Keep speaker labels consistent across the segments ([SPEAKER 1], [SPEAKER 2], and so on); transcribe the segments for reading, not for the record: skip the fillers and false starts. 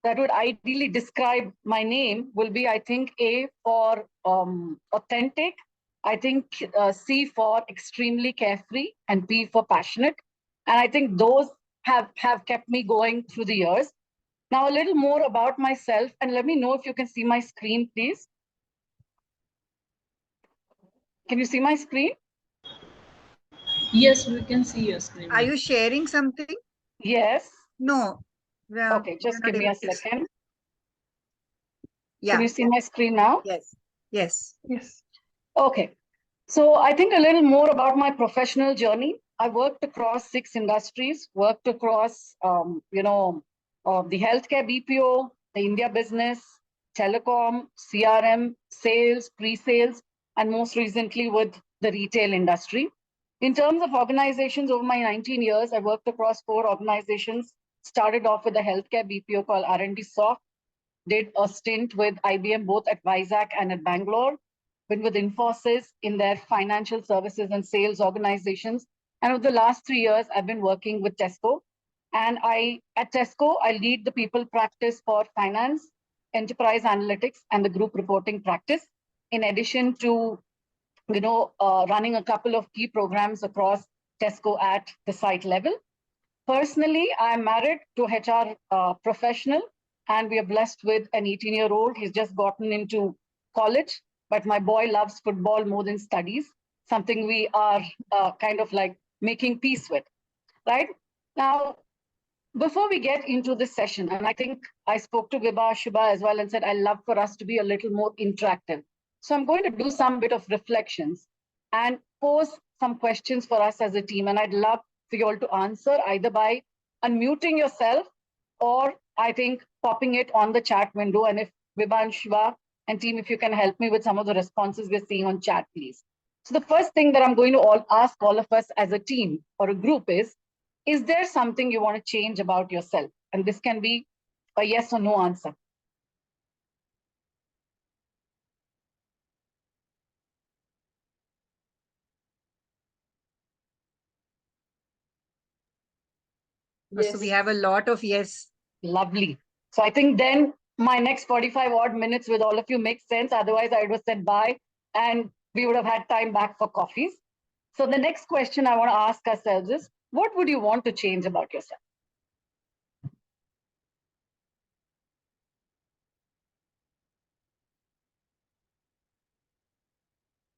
[SPEAKER 1] that would ideally describe my name will be, I think, A for authentic, I think C for extremely carefree, and P for passionate. And I think those have kept me going through the years. Now, a little more about myself, and let me know if you can see my screen, please. Can you see my screen?
[SPEAKER 2] Yes, we can see your screen.
[SPEAKER 3] Are you sharing something?
[SPEAKER 1] Yes.
[SPEAKER 3] No.
[SPEAKER 1] Okay, just give me a second.
[SPEAKER 3] Yeah.
[SPEAKER 1] Can you see my screen now?
[SPEAKER 3] Yes. Yes.
[SPEAKER 2] Yes.
[SPEAKER 1] Okay. So I think a little more about my professional journey. I worked across 6 industries, worked across, the healthcare BPO, the India business, telecom, CRM, sales, pre-sales, and most recently with the retail industry. In terms of organizations, over my 19 years, I worked across 4 organizations. Started off with a healthcare BPO called R&D Soft, did a stint with IBM both at Vizag and at Bangalore, been with Infosys in their financial services and sales organizations. And over the last 3 years, I've been working with Tesco. And at Tesco, I lead the people practice for finance, enterprise analytics, and the group reporting practice, in addition to running a couple of key programs across Tesco at the site level. Personally, I'm married to a HR professional, and we are blessed with an 18-year-old. He's just gotten into college, but my boy loves football more than studies, something we are kind of like making peace with, right? Now, before we get into this session, and I think I spoke to Vibha, Shubha as well and said, I love for us to be a little more interactive. So I'm going to do some bit of reflections and pose some questions for us as a team. And I'd love for you all to answer either by unmuting yourself or I think popping it on the chat window. And if Vibha and Shiva and team, if you can help me with some of the responses we're seeing on chat, please. So the first thing that I'm going to ask all of us as a team or a group is there something you want to change about yourself? And this can be a yes or no answer.
[SPEAKER 3] Yes. So we have a lot of yes.
[SPEAKER 1] Lovely. So I think then my next 45 odd minutes with all of you makes sense. Otherwise, I would have said bye and we would have had time back for coffees. So the next question I want to ask ourselves is, what would you want to change about yourself?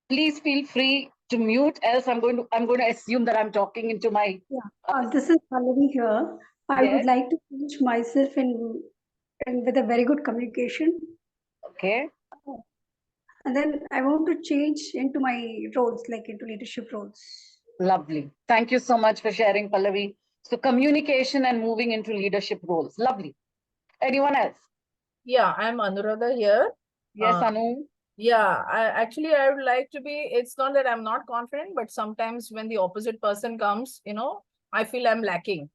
[SPEAKER 1] Please feel free to mute, else I'm going to assume that I'm talking into my.
[SPEAKER 4] Yeah. This is Pallavi here. I would like to teach myself in with a very good communication.
[SPEAKER 1] Okay.
[SPEAKER 4] And then I want to change into my roles, like into leadership roles.
[SPEAKER 1] Lovely. Thank you so much for sharing, Pallavi. So communication and moving into leadership roles. Lovely. Anyone else?
[SPEAKER 2] Yeah, I'm Anuradha here.
[SPEAKER 1] Yes, Anu.
[SPEAKER 2] Yeah, I would like to be, it's not that I'm not confident, but sometimes when the opposite person comes, I feel I'm lacking.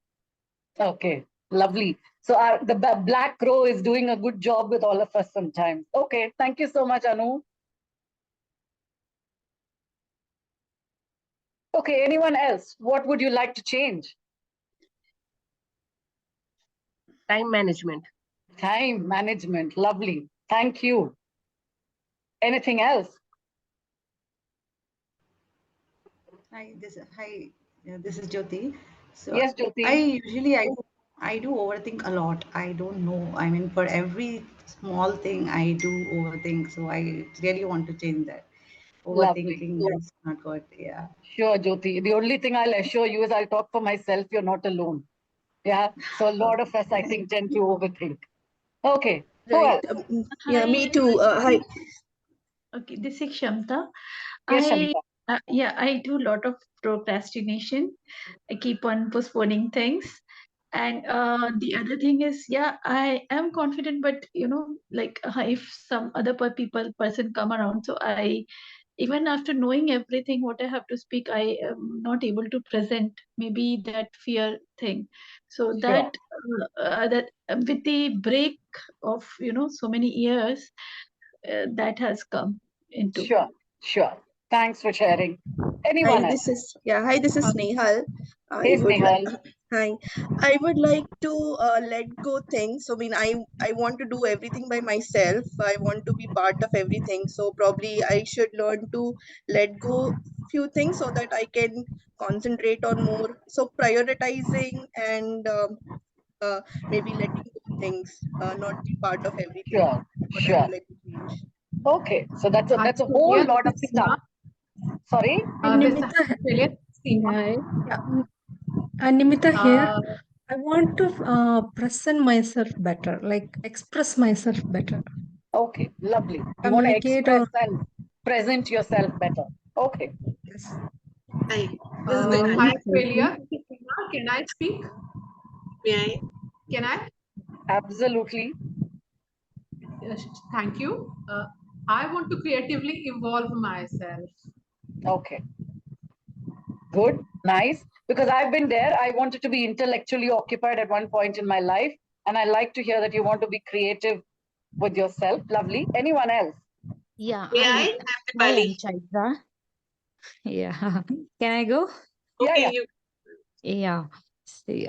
[SPEAKER 1] Okay, lovely. So the Black Crow is doing a good job with all of us sometimes. Okay, thank you so much, Anu. Okay, anyone else? What would you like to change?
[SPEAKER 5] Time management.
[SPEAKER 1] Time management, lovely. Thank you. Anything else?
[SPEAKER 6] Hi, this is Jyoti. So
[SPEAKER 1] yes, Jyoti.
[SPEAKER 6] I do overthink a lot. I don't know. I mean, for every small thing, I do overthink. So I really want to change that. Overthinking is not good. Yeah.
[SPEAKER 1] Sure, Jyoti. The only thing I'll assure you is I'll talk for myself. You're not alone. Yeah. So a lot of us, I think, tend to overthink. Okay.
[SPEAKER 7] Right. Yeah, me too. Hi.
[SPEAKER 8] Okay, this is Shamta.
[SPEAKER 1] Yes,
[SPEAKER 8] I do a lot of procrastination. I keep on postponing things. And the other thing is, I am confident, but if some other person come around, so even after knowing everything what I have to speak, I am not able to present. Maybe that fear thing. So that with the break of so many years, that has come into.
[SPEAKER 1] Sure. Thanks for sharing. Anyone else?
[SPEAKER 7] This is Nehal.
[SPEAKER 1] Hey, Nehal.
[SPEAKER 7] Hi. I would like to let go things. So, I want to do everything by myself. I want to be part of everything. So, probably I should learn to let go few things so that I can concentrate on more. So, prioritizing and maybe letting go things, not be part of everything.
[SPEAKER 1] Sure,
[SPEAKER 7] What I would
[SPEAKER 1] sure.
[SPEAKER 7] like to change.
[SPEAKER 1] Okay, so that's
[SPEAKER 9] Hi,
[SPEAKER 1] a whole
[SPEAKER 9] Sonia,
[SPEAKER 1] lot
[SPEAKER 9] this
[SPEAKER 1] of
[SPEAKER 9] is
[SPEAKER 1] stuff.
[SPEAKER 9] Seema.
[SPEAKER 1] Sorry?
[SPEAKER 9] This is
[SPEAKER 10] Nimita,
[SPEAKER 9] Australia. Seema.
[SPEAKER 10] hi. Nimita here.
[SPEAKER 9] Uh,
[SPEAKER 10] I want to present myself better, like express myself better,
[SPEAKER 1] Okay, lovely. You want to
[SPEAKER 10] communicate
[SPEAKER 1] express
[SPEAKER 10] or
[SPEAKER 1] and present yourself better. Okay.
[SPEAKER 10] yes.
[SPEAKER 11] Hi, this is
[SPEAKER 9] Hi,
[SPEAKER 11] Mithali.
[SPEAKER 9] Australia. Seema, can I speak?
[SPEAKER 11] May I?
[SPEAKER 9] Can I?
[SPEAKER 1] Absolutely.
[SPEAKER 9] Yes, thank you. I want to creatively evolve myself.
[SPEAKER 1] Okay. Good. Nice. Because I've been there. I wanted to be intellectually occupied at one point in my life. And I like to hear that you want to be creative with yourself. Lovely. Anyone else?
[SPEAKER 12] Yeah,
[SPEAKER 11] May I?
[SPEAKER 12] hi,
[SPEAKER 11] I'm
[SPEAKER 12] hi,
[SPEAKER 11] Dipali.
[SPEAKER 12] I'm Chaitra. Yeah, can I go?
[SPEAKER 1] Yeah,
[SPEAKER 11] Okay,
[SPEAKER 1] yeah.
[SPEAKER 11] you.
[SPEAKER 12] Yeah, see,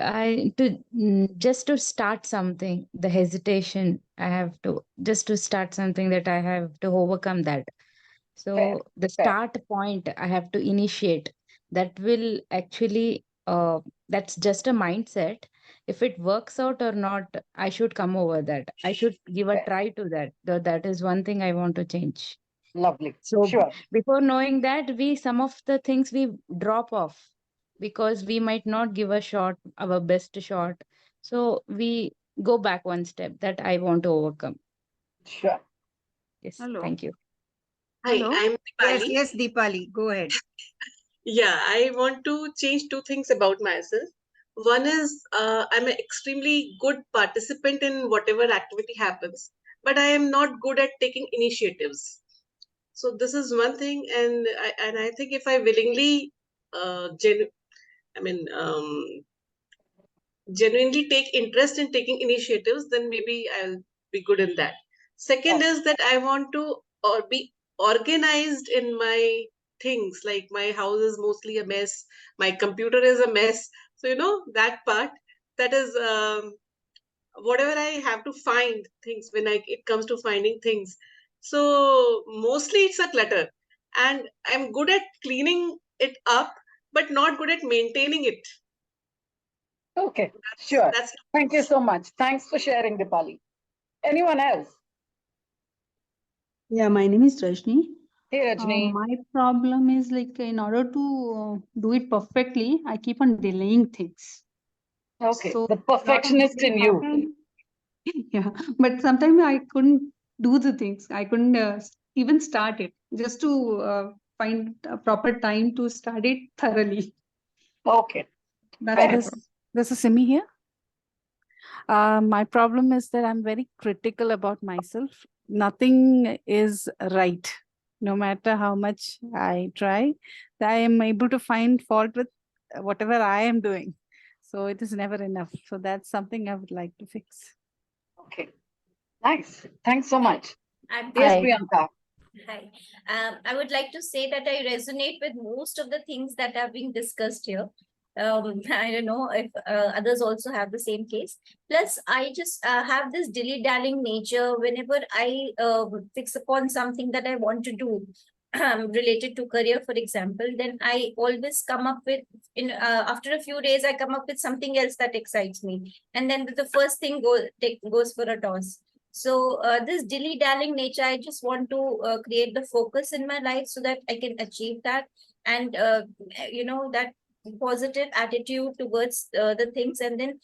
[SPEAKER 12] just to start something, the hesitation, I have to just to start something that I have to overcome that.
[SPEAKER 1] Fair.
[SPEAKER 12] So the
[SPEAKER 1] Fair.
[SPEAKER 12] start point I have to initiate. That will actually, that's just a mindset. If it works out or not, I should come over that. I should give a
[SPEAKER 1] Fair.
[SPEAKER 12] try to that. That is one thing I want to change.
[SPEAKER 1] Lovely.
[SPEAKER 12] So
[SPEAKER 1] Sure.
[SPEAKER 12] before knowing that, some of the things we drop off because we might not give a shot, our best shot. So we go back one step that I want to overcome.
[SPEAKER 1] Sure.
[SPEAKER 12] Yes,
[SPEAKER 3] Hello.
[SPEAKER 12] thank you.
[SPEAKER 11] Hi,
[SPEAKER 3] Hello.
[SPEAKER 11] I'm
[SPEAKER 3] Yes,
[SPEAKER 11] Dipali.
[SPEAKER 3] yes, Deepali, go ahead.
[SPEAKER 11] Yeah, I want to change two things about myself. One is I'm an extremely good participant in whatever activity happens, but I am not good at taking initiatives. So this is one thing, and I think if I willingly, I mean, genuinely take interest in taking initiatives, then maybe I'll be good in that. Second is that I want to be organized in my things. Like my house is mostly a mess, my computer is a mess. So, that part, that is whatever I have to find things when it comes to finding things. So, mostly it's a clutter. And I'm good at cleaning it up, but not good at maintaining it.
[SPEAKER 1] Okay. Sure.
[SPEAKER 11] That's
[SPEAKER 1] Thank you so much. Thanks for sharing, Dipali. Anyone else?
[SPEAKER 13] Yeah, my name is Rajni.
[SPEAKER 1] Hey, Rajni.
[SPEAKER 13] My problem is like in order to do it perfectly, I keep on delaying things.
[SPEAKER 1] Okay.
[SPEAKER 13] So
[SPEAKER 1] The
[SPEAKER 13] lot of
[SPEAKER 1] perfectionist
[SPEAKER 13] delays
[SPEAKER 1] in you.
[SPEAKER 13] happen. Yeah, but sometimes I couldn't do the things. I couldn't even start it just to find a proper time to start it thoroughly.
[SPEAKER 1] Okay.
[SPEAKER 13] That's
[SPEAKER 1] Fair.
[SPEAKER 13] my
[SPEAKER 14] This,
[SPEAKER 13] problem.
[SPEAKER 14] this is Simi here. My problem is that I'm very critical about myself. Nothing is right. No matter how much I try, I am able to find fault with whatever I am doing. So it is never enough. So that's something I would like to fix.
[SPEAKER 1] Okay. Nice. Thanks so much.
[SPEAKER 15] I'm
[SPEAKER 1] Yes,
[SPEAKER 15] Hi.
[SPEAKER 1] Priyanka.
[SPEAKER 15] Hi. I would like to say that I resonate with most of the things that are being discussed here. I don't know if others also have the same case. Plus, I just have this dilly-dallying nature whenever I fix upon something that I want to do related to career, for example, then I always come up with, after a few days, I come up with something else that excites me. And then the first thing goes for a toss. So this dilly-dallying nature, I just want to create the focus in my life so that I can achieve that. And, that positive attitude towards the things, and then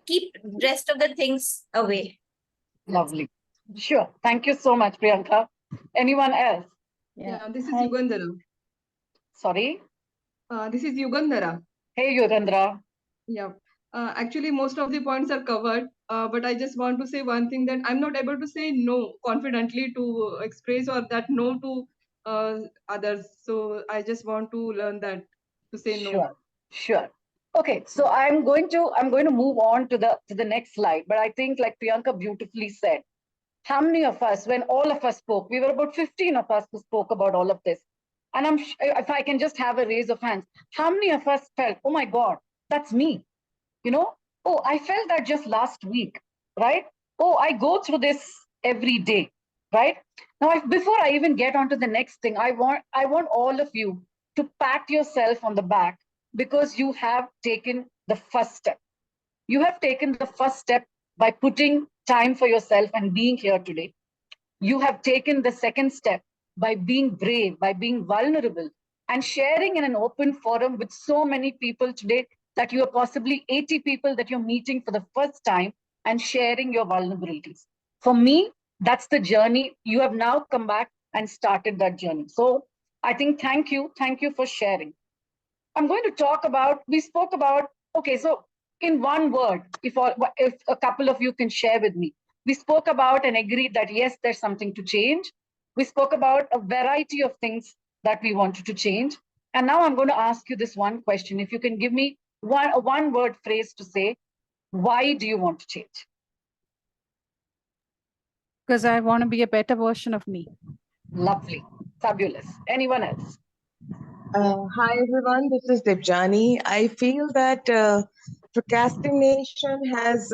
[SPEAKER 15] keep rest of the things away.
[SPEAKER 1] Lovely. Sure. Thank you so much, Priyanka. Anyone else?
[SPEAKER 16] Yeah, this is Yugandhara.
[SPEAKER 1] Sorry?
[SPEAKER 16] This is Yugandhara.
[SPEAKER 1] Hey, Yugandhara.
[SPEAKER 16] Yeah. Actually, most of the points are covered, but I just want to say one thing, that I'm not able to say no confidently to express or that no to others. So I just want to learn that to say no.
[SPEAKER 1] Sure. Sure. Okay, so I'm going to move on to the next slide, but I think like Priyanka beautifully said, how many of us, when all of us spoke, we were about 15 of us who spoke about all of this. And if I can just have a raise of hands, how many of us felt, oh my God, that's me. Oh, I felt that just last week, right? Oh, I go through this every day, right? Now, before I even get on to the next thing, I want all of you to pat yourself on the back because you have taken the first step. You have taken the first step by putting time for yourself and being here today. You have taken the second step by being brave, by being vulnerable, and sharing in an open forum with so many people today that you are possibly 80 people that you're meeting for the first time and sharing your vulnerabilities. For me, that's the journey. You have now come back and started that journey. So I think thank you for sharing. I'm going to talk about, we spoke about, okay, so in one word, if a couple of you can share with me, we spoke about and agreed that yes, there's something to change. We spoke about a variety of things that we wanted to change. And now I'm going to ask you this one question. If you can give me a one word phrase to say, why do you want to change?
[SPEAKER 14] Because I want to be a better version of me.
[SPEAKER 1] Lovely. Fabulous. Anyone else?
[SPEAKER 17] Hi everyone, this is Debjani. I feel that procrastination has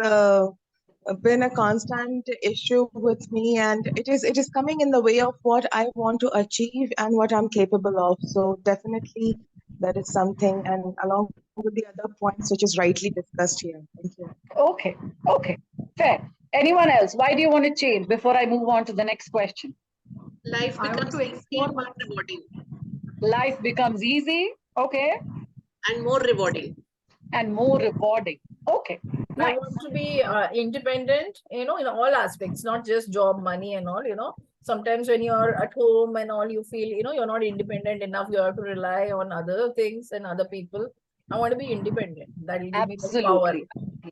[SPEAKER 17] been a constant issue with me, and it is coming in the way of what I want to achieve and what I'm capable of. So definitely that is something, and along with the other points which is rightly discussed here. Thank you.
[SPEAKER 1] Okay, fair. Anyone else? Why do you want to change before I move on to the next question?
[SPEAKER 11] Life becomes easy and more rewarding.
[SPEAKER 1] Life becomes easy, okay.
[SPEAKER 11] And more rewarding.
[SPEAKER 1] And more rewarding. Okay.
[SPEAKER 2] I want to be independent, in all aspects, not just job, money and all, Sometimes when you're at home and all, you feel, you're not independent enough. You have to rely on other things and other people. I want to be independent. That will give me the power.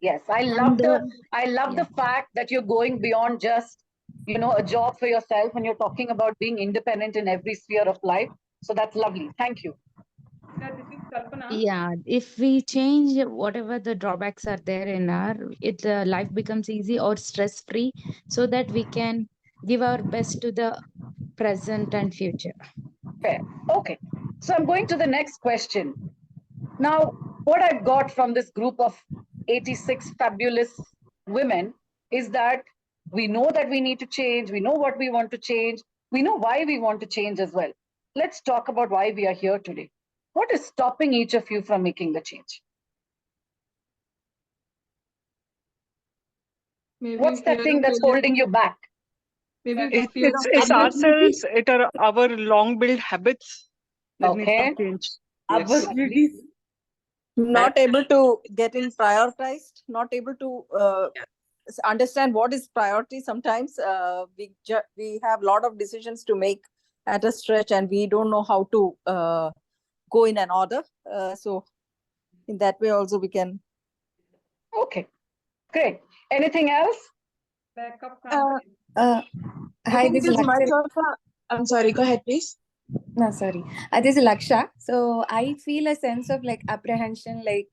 [SPEAKER 1] Yes, I love the fact that you're going beyond just, a job for yourself, and you're talking about being independent in every sphere of life. So that's lovely. Thank you.
[SPEAKER 12] Yeah, if we change whatever the drawbacks are there in our life becomes easy or stress free, so that we can give our best to the present and future.
[SPEAKER 1] Fair. Okay. So I'm going to the next question. Now, what I've got from this group of 86 fabulous women is that we know that we need to change. We know what we want to change. We know why we want to change as well. Let's talk about why we are here today. What is stopping each of you from making the change? What's that thing that's holding you back?
[SPEAKER 18] It's ourselves, it are our long built habits that need to change.
[SPEAKER 19] Yes. Not able to get in prioritized, not able to understand what is priority. Sometimes we have a lot of decisions to make at a stretch, and we don't know how to go in an order. So in that way also we can.
[SPEAKER 1] Okay, great. Anything else?
[SPEAKER 17] Hi, this is myself. I'm sorry, go ahead, please.
[SPEAKER 20] No, sorry. This is Laksha. So I feel a sense of apprehension, like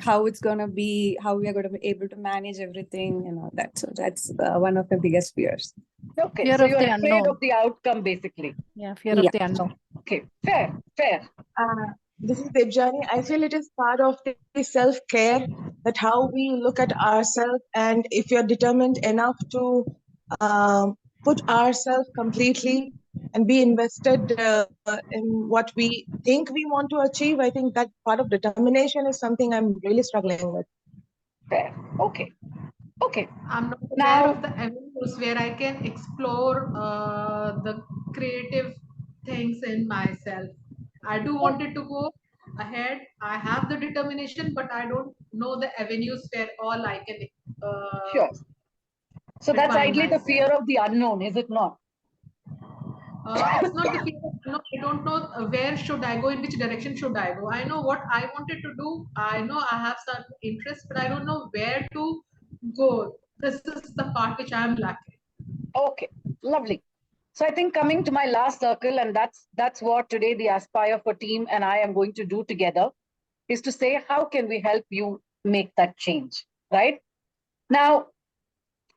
[SPEAKER 20] how it's gonna be, how we are going to be able to manage everything and all that. So that's one of the biggest fears.
[SPEAKER 1] Okay,
[SPEAKER 14] Fear
[SPEAKER 1] so
[SPEAKER 14] of
[SPEAKER 1] you're
[SPEAKER 14] the
[SPEAKER 1] afraid
[SPEAKER 14] unknown.
[SPEAKER 1] of the outcome, basically.
[SPEAKER 14] Yeah, fear of the unknown.
[SPEAKER 1] Okay, fair.
[SPEAKER 17] This is Debjani. I feel it is part of the self-care, that how we look at ourselves, and if you're determined enough to put ourselves completely and be invested in what we think we want to achieve, I think that part of determination is something I'm really struggling with.
[SPEAKER 1] Fair. Okay.
[SPEAKER 9] I'm not aware of the avenues where I can explore the creative things in myself. I do wanted to go ahead. I have the determination, but I don't know the avenues where all I can.
[SPEAKER 1] Sure. So that's
[SPEAKER 9] define
[SPEAKER 1] ideally the
[SPEAKER 9] myself.
[SPEAKER 1] fear of the unknown, is it not?
[SPEAKER 9] It's not the fear of unknown. I don't know where should I go, in which direction should I go. I know what I wanted to do. I know I have some interest, but I don't know where to go. This is the part which I'm lacking.
[SPEAKER 1] Okay, lovely. So I think coming to my last circle, and that's what today the Aspire for team and I am going to do together, is to say, how can we help you make that change, right? Now,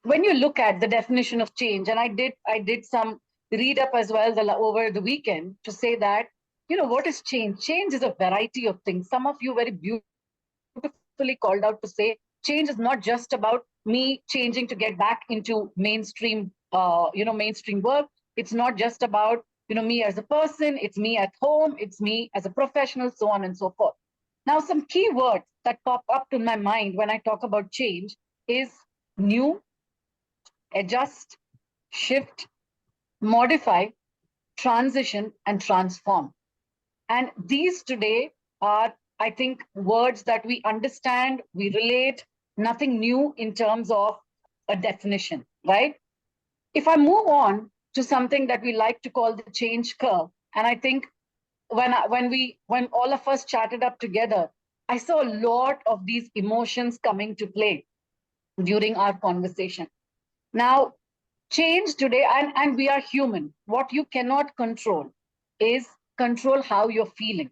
[SPEAKER 1] when you look at the definition of change, and I did some read up as well over the weekend to say that, what is change? Change is a variety of things. Some of you very beautifully beautifully called out to say, change is not just about me changing to get back into mainstream, mainstream work. It's not just about, me as a person. It's me at home. It's me as a professional, so on and so forth. Now, some key words that pop up to my mind when I talk about change is new, adjust, shift, modify, transition, and transform. And these today are, I think, words that we understand, we relate, nothing new in terms of a definition, right? If I move on to something that we like to call the change curve, and I think when all of us chatted up together, I saw a lot of these emotions coming to play during our conversation. Now, change today, and we are human. What you cannot control is control how you're feeling.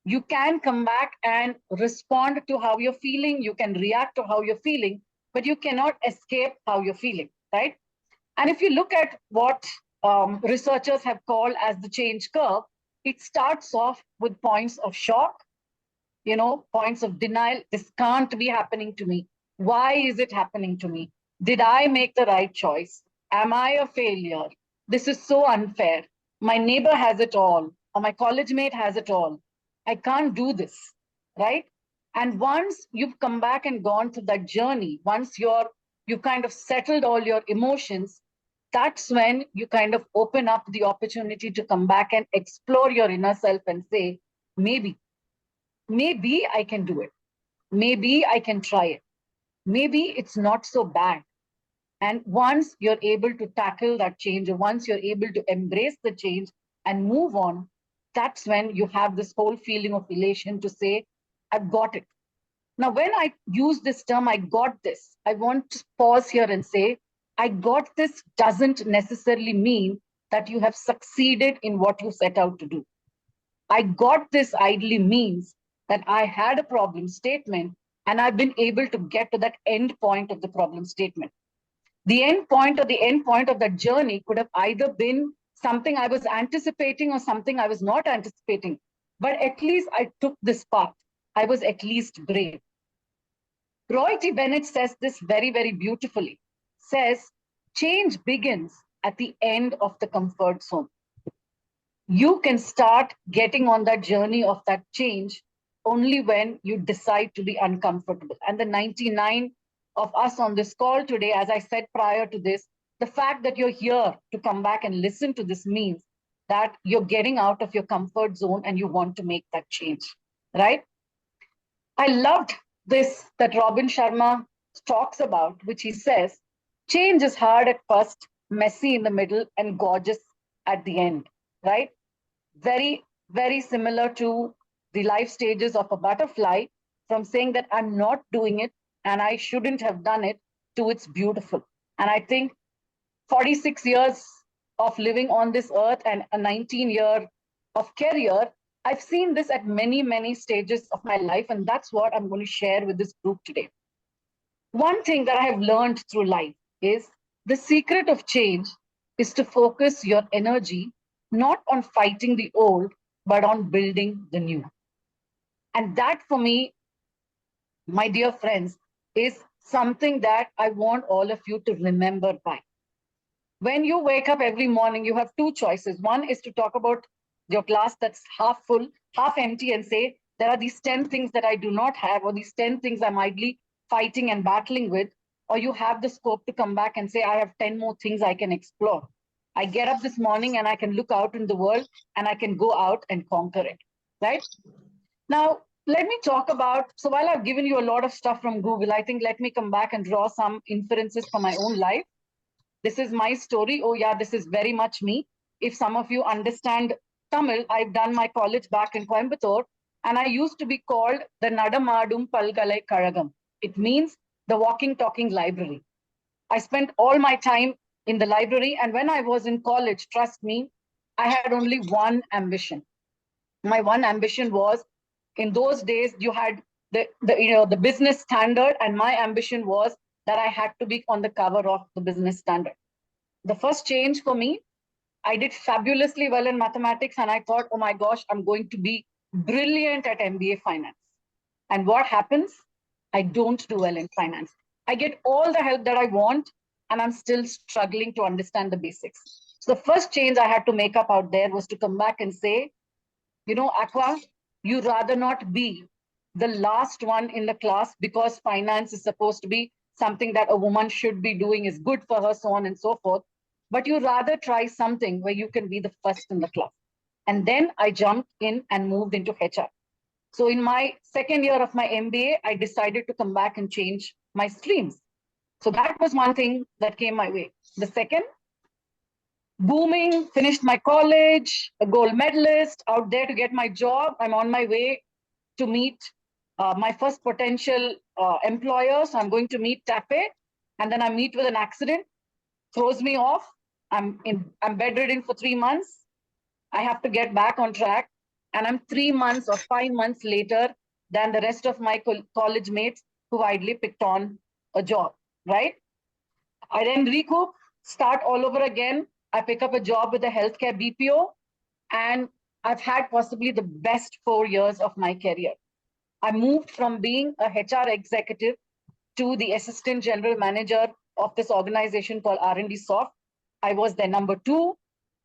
[SPEAKER 1] You can come back and respond to how you're feeling. You can react to how you're feeling, but you cannot escape how you're feeling, right? And if you look at what researchers have called as the change curve, it starts off with points of shock, points of denial. This can't be happening to me. Why is it happening to me? Did I make the right choice? Am I a failure? This is so unfair. My neighbor has it all, or my college mate has it all. I can't do this, right? And once you've come back and gone through that journey, once you've kind of settled all your emotions, that's when you kind of open up the opportunity to come back and explore your inner self and say, maybe I can do it. Maybe I can try it. Maybe it's not so bad. And once you're able to tackle that change, or once you're able to embrace the change and move on, that's when you have this whole feeling of elation to say, I've got it. Now, when I use this term, I got this, I want to pause here and say, I got this doesn't necessarily mean that you have succeeded in what you set out to do. I got this ideally means that I had a problem statement and I've been able to get to that end point of the problem statement. The end point of that journey could have either been something I was anticipating or something I was not anticipating. But at least I took this path. I was at least brave. Roy T. Bennett says this very, very beautifully. Says, change begins at the end of the comfort zone. You can start getting on that journey of that change only when you decide to be uncomfortable. And the 99 of us on this call today, as I said prior to this, the fact that you're here to come back and listen to this means that you're getting out of your comfort zone and you want to make that change, right? I loved this that Robin Sharma talks about, which he says, change is hard at first, messy in the middle, and gorgeous at the end, right? Very, very similar to the life stages of a butterfly, from saying that I'm not doing it and I shouldn't have done it, to it's beautiful. And I think 46 years of living on this earth and a 19-year of career, I've seen this at many, many stages of my life, and that's what I'm going to share with this group today. One thing that I have learned through life is the secret of change is to focus your energy not on fighting the old, but on building the new. And that, for me, my dear friends, is something that I want all of you to remember by. When you wake up every morning, you have two choices. One is to talk about your glass that's half full, half empty, and say, there are these 10 things that I do not have, or these 10 things I'm idly fighting and battling with. Or you have the scope to come back and say, I have 10 more things I can explore. I get up this morning and I can look out in the world and I can go out and conquer it, right? Now, let me talk about, so while I've given you a lot of stuff from Google, I think let me come back and draw some inferences from my own life. This is my story. Oh yeah, this is very much me. If some of you understand Tamil, I've done my college back in Coimbatore, and I used to be called the Nadamadum Palgalai Kazhagam. It means the walking, talking library. I spent all my time in the library, and when I was in college, trust me, I had only one ambition. My one ambition was, in those days, you had the Business Standard, and my ambition was that I had to be on the cover of the Business Standard. The first change for me, I did fabulously well in mathematics, and I thought, oh my gosh, I'm going to be brilliant at MBA finance. And what happens? I don't do well in finance. I get all the help that I want, and I'm still struggling to understand the basics. So the first change I had to make up out there was to come back and say, you know, Aqua, you rather not be the last one in the class because finance is supposed to be something that a woman should be doing, is good for her, so on and so forth. But you rather try something where you can be the first in the class. And then I jumped in and moved into HR. So in my second year of my MBA, I decided to come back and change my streams. So that was one thing that came my way. The second, booming, finished my college, a gold medalist, out there to get my job. I'm on my way to meet my first potential employer. So I'm going to meet TAPE, and then I meet with an accident, throws me off. I'm bedridden for 3 months. I have to get back on track. And I'm 3 months or 5 months later than the rest of my college mates who idly picked on a job, right? I then recoup, start all over again. I pick up a job with a healthcare BPO, and I've had possibly the best 4 years of my career. I moved from being a HR executive to the assistant general manager of this organization called R&D Soft. I was their number 2.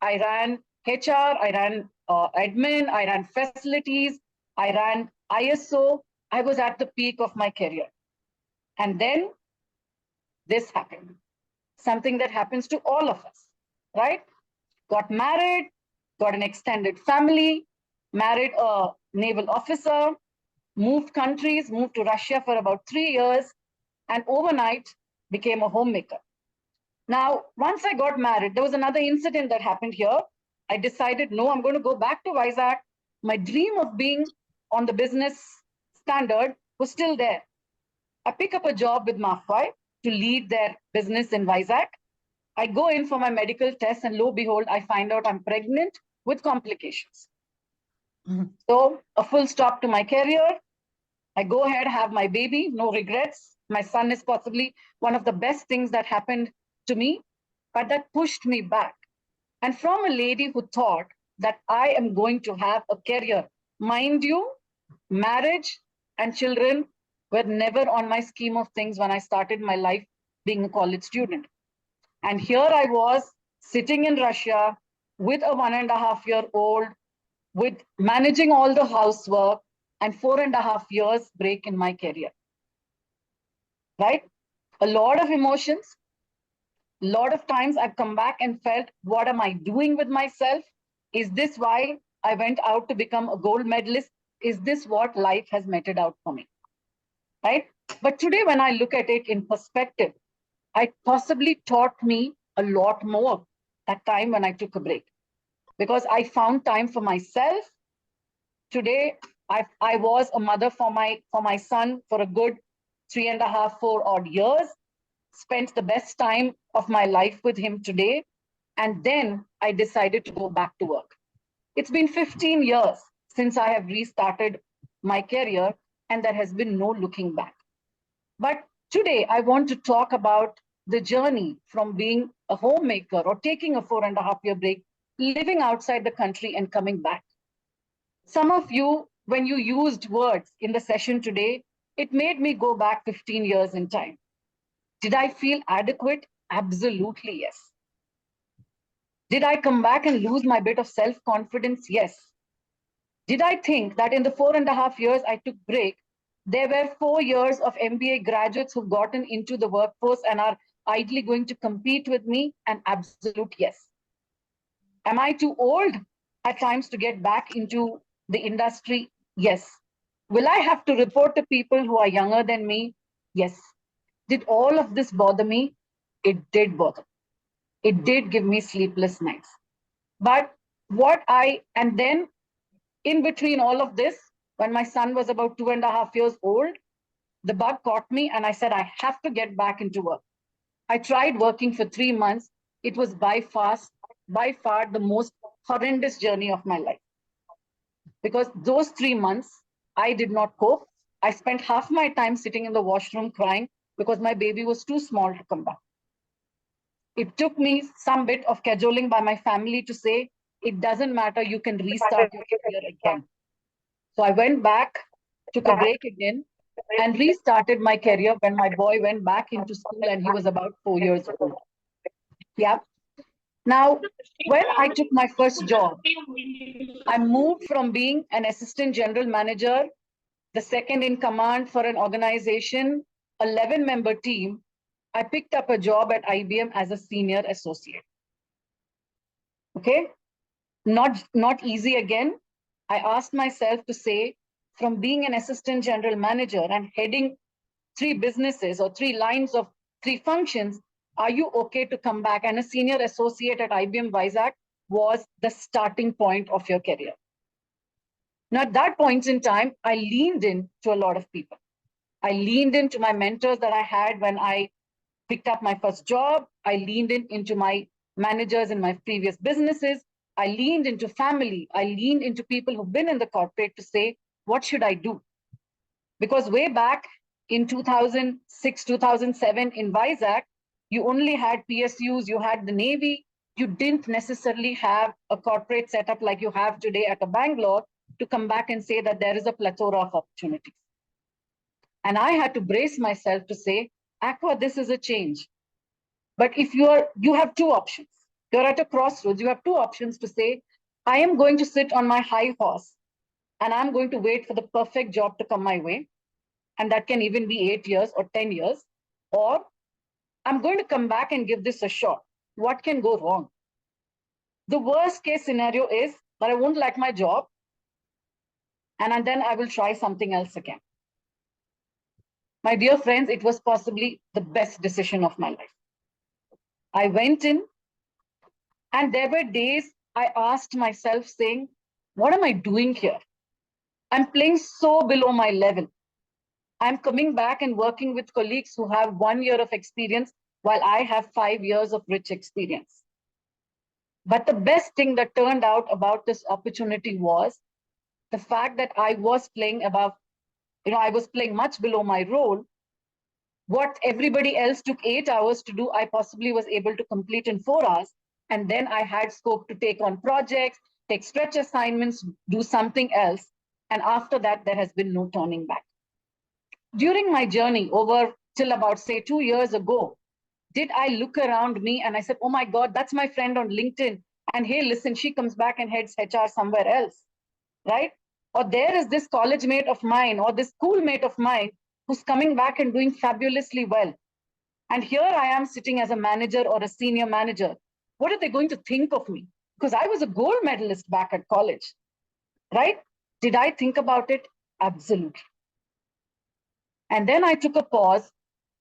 [SPEAKER 1] I ran HR, I ran admin, I ran facilities, I ran ISO. I was at the peak of my career. And then this happened. Something that happens to all of us, right? Got married, got an extended family, married a naval officer, moved countries, moved to Russia for about 3 years, and overnight became a homemaker. Now, once I got married, there was another incident that happened here. I decided, no, I'm going to go back to Vizag. My dream of being on the business standard was still there. I pick up a job with Mafwai to lead their business in Vizag. I go in for my medical test, and lo and behold, I find out I'm pregnant with complications. So a full stop to my career. I go ahead, have my baby, no regrets. My son is possibly one of the best things that happened to me, but that pushed me back. And from a lady who thought that I am going to have a career, mind you, marriage and children were never on my scheme of things when I started my life being a college student. And here I was sitting in Russia with a 1.5-year-old, with managing all the housework, and 4.5 years break in my career, right? A lot of emotions. A lot of times I've come back and felt, what am I doing with myself? Is this why I went out to become a gold medalist? Is this what life has meted out for me, right? But today, when I look at it in perspective, it possibly taught me a lot more that time when I took a break, because I found time for myself. Today, I was a mother for my son for a good 3.5, 4 odd years, spent the best time of my life with him today. And then I decided to go back to work. It's been 15 years since I have restarted my career, and there has been no looking back. But today I want to talk about the journey from being a homemaker or taking a 4.5-year break, living outside the country and coming back. Some of you, when you used words in the session today, it made me go back 15 years in time. Did I feel adequate? Absolutely, yes. Did I come back and lose my bit of self-confidence? Yes. Did I think that in the 4.5 years I took break, there were 4 years of MBA graduates who've gotten into the workforce and are ideally going to compete with me? An absolute yes. Am I too old at times to get back into the industry? Yes. Will I have to report to people who are younger than me? Yes. Did all of this bother me? It did bother me. It did give me sleepless nights. But and then in between all of this, when my son was about 2.5 years old, the bug caught me and I said, I have to get back into work. I tried working for 3 months. It was by far the most horrendous journey of my life. Because those 3 months, I did not cope. I spent half my time sitting in the washroom crying because my baby was too small to come back. It took me some bit of cajoling by my family to say, it doesn't matter, you can restart your career again. So I went back, took a break again, and restarted my career when my boy went back into school and he was about 4 years old. Yeah. Now, when I took my first job, I moved from being an assistant general manager, the second in command for an organization, 11-member team. I picked up a job at IBM as a senior associate. Okay, not easy again. I asked myself to say, from being an assistant general manager and heading 3 businesses or 3 lines of 3 functions, are you okay to come back? And a senior associate at IBM Vizag was the starting point of your career. Now, at that point in time, I leaned in to a lot of people. I leaned into my mentors that I had when I picked up my first job. I leaned into my managers in my previous businesses. I leaned into family. I leaned into people who've been in the corporate to say, what should I do? Because way back in 2006, 2007 in Vizag, you only had PSUs, you had the Navy. You didn't necessarily have a corporate setup like you have today at a Bangalore to come back and say that there is a plethora of opportunities. And I had to brace myself to say, Aqua, this is a change. But if you have 2 options. You're at a crossroads. You have 2 options to say, I am going to sit on my high horse and I'm going to wait for the perfect job to come my way. And that can even be 8 years or 10 years. Or I'm going to come back and give this a shot. What can go wrong? The worst case scenario is that I won't like my job. And then I will try something else again. My dear friends, it was possibly the best decision of my life. I went in, and there were days I asked myself saying, what am I doing here? I'm playing so below my level. I'm coming back and working with colleagues who have 1 year of experience while I have 5 years of rich experience. But the best thing that turned out about this opportunity was the fact that I was playing I was playing much below my role. What everybody else took 8 hours to do, I possibly was able to complete in 4 hours. And then I had scope to take on projects, take stretch assignments, do something else. And after that, there has been no turning back. During my journey over till about, say, 2 years ago, did I look around me and I said, oh my God, that's my friend on LinkedIn. And hey, listen, she comes back and heads HR somewhere else, right? Or there is this college mate of mine or this school mate of mine who's coming back and doing fabulously well. And here I am sitting as a manager or a senior manager. What are they going to think of me? Because I was a gold medalist back at college, right? Did I think about it? Absolutely. And then I took a pause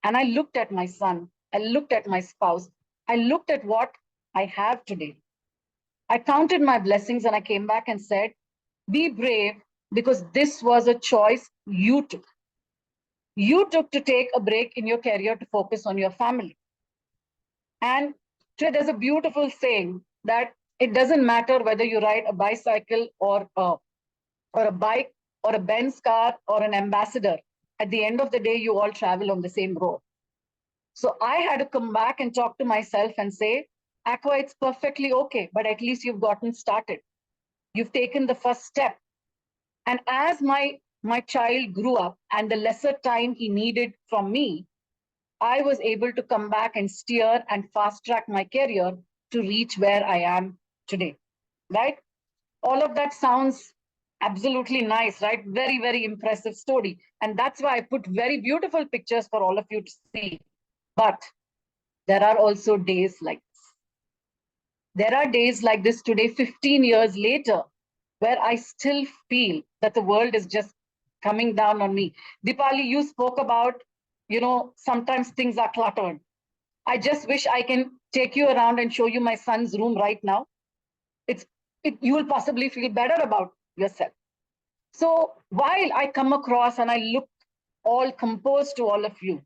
[SPEAKER 1] and I looked at my son. I looked at my spouse. I looked at what I have today. I counted my blessings and I came back and said, be brave, because this was a choice you took. You took to take a break in your career to focus on your family. And today there's a beautiful saying that it doesn't matter whether you ride a bicycle or a bike or a Benz car or an Ambassador. At the end of the day, you all travel on the same road. So I had to come back and talk to myself and say, Aqua, it's perfectly okay, but at least you've gotten started. You've taken the first step. And as my child grew up and the lesser time he needed from me, I was able to come back and steer and fast track my career to reach where I am today, right? All of that sounds absolutely nice, right? Very, very impressive story. And that's why I put very beautiful pictures for all of you to see. But there are also days like this. There are days like this today, 15 years later, where I still feel that the world is just coming down on me. Dipali, you spoke about, sometimes things are cluttered. I just wish I can take you around and show you my son's room right now. You will possibly feel better about yourself. So while I come across and I look all composed to all of you,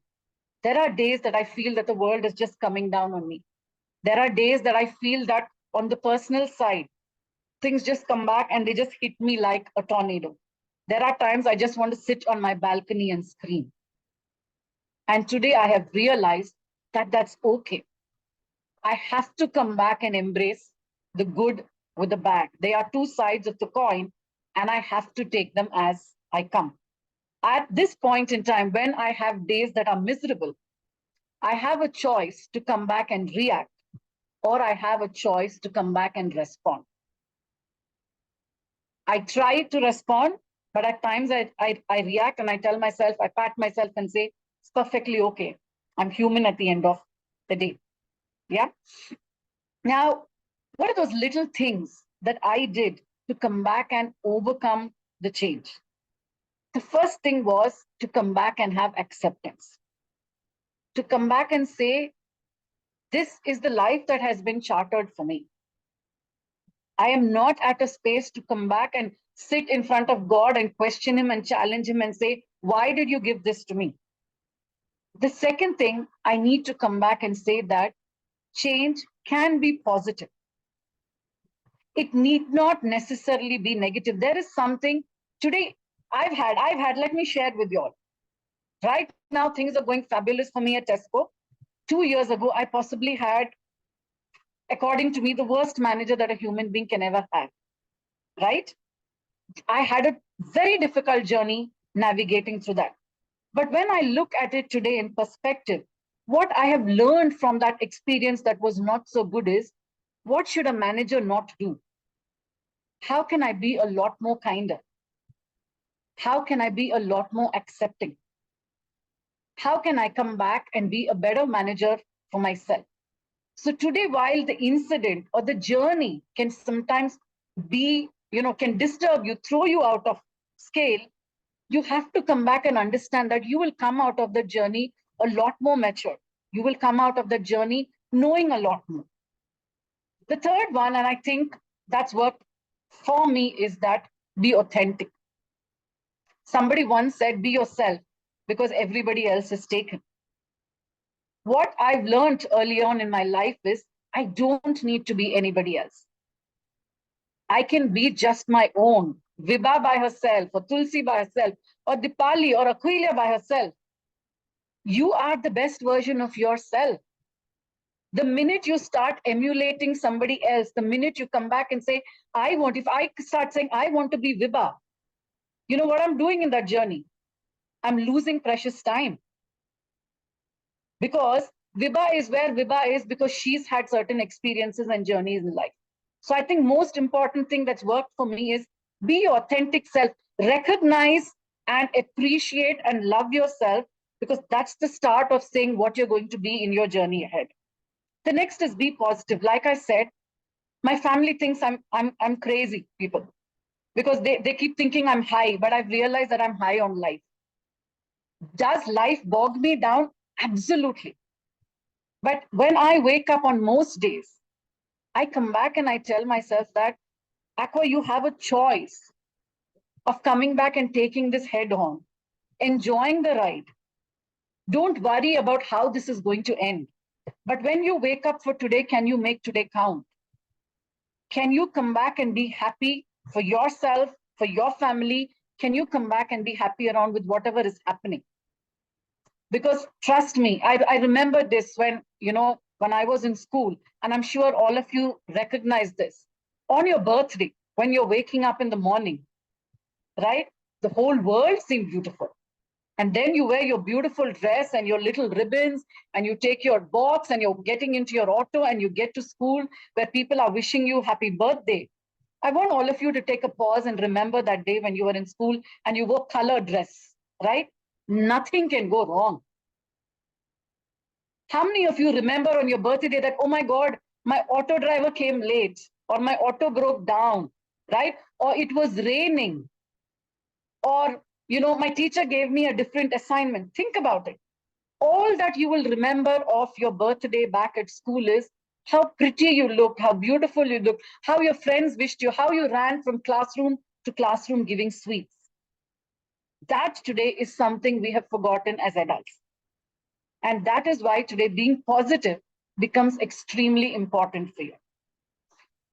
[SPEAKER 1] there are days that I feel that the world is just coming down on me. There are days that I feel that on the personal side, things just come back and they just hit me like a tornado. There are times I just want to sit on my balcony and scream. And today I have realized that that's okay. I have to come back and embrace the good with the bad. They are 2 sides of the coin, and I have to take them as I come. At this point in time, when I have days that are miserable, I have a choice to come back and react, or I have a choice to come back and respond. I try to respond, but at times I react and I tell myself, I pat myself and say, it's perfectly okay. I'm human at the end of the day. Yeah. Now, what are those little things that I did to come back and overcome the change? The first thing was to come back and have acceptance. To come back and say, this is the life that has been chartered for me. I am not at a space to come back and sit in front of God and question him and challenge him and say, why did you give this to me? The second thing, I need to come back and say that change can be positive. It need not necessarily be negative. There is something today I've had, let me share with you all. Right now, things are going fabulous for me at Tesco. 2 years ago, I possibly had, according to me, the worst manager that a human being can ever have. Right? I had a very difficult journey navigating through that. But when I look at it today in perspective, what I have learned from that experience that was not so good is, what should a manager not do? How can I be a lot more kinder? How can I be a lot more accepting? How can I come back and be a better manager for myself? So today, while the incident or the journey can sometimes be, can disturb you, throw you out of scale, you have to come back and understand that you will come out of the journey a lot more mature. You will come out of the journey knowing a lot more. The third one, and I think that's worked for me, is that be authentic. Somebody once said, be yourself, because everybody else is taken. What I've learned early on in my life is I don't need to be anybody else. I can be just my own. Vibha by herself, or Tulsi by herself, or Dipali or Aquila by herself. You are the best version of yourself. The minute you start emulating somebody else, the minute you come back and say, if I start saying, I want to be Vibha, you know what I'm doing in that journey? I'm losing precious time. Because Vibha is where Vibha is because she's had certain experiences and journeys in life. So I think most important thing that's worked for me is be your authentic self. Recognize and appreciate and love yourself, because that's the start of saying what you're going to be in your journey ahead. The next is be positive. Like I said, my family thinks I'm crazy, people, because they keep thinking I'm high, but I've realized that I'm high on life. Does life bog me down? Absolutely. But when I wake up on most days, I come back and I tell myself that, Aqua, you have a choice of coming back and taking this head on, enjoying the ride. Don't worry about how this is going to end. But when you wake up for today, can you make today count? Can you come back and be happy for yourself, for your family? Can you come back and be happy around with whatever is happening? Because trust me, I remember this when I was in school, and I'm sure all of you recognize this. On your birthday, when you're waking up in the morning, right? The whole world seemed beautiful. And then you wear your beautiful dress and your little ribbons, and you take your box and you're getting into your auto and you get to school where people are wishing you happy birthday. I want all of you to take a pause and remember that day when you were in school and you wore colored dress, right? Nothing can go wrong. How many of you remember on your birthday that, oh my God, my auto driver came late, or my auto broke down, right? Or it was raining, or, my teacher gave me a different assignment. Think about it. All that you will remember of your birthday back at school is how pretty you looked, how beautiful you looked, how your friends wished you, how you ran from classroom to classroom giving sweets. That today is something we have forgotten as adults. And that is why today being positive becomes extremely important for you.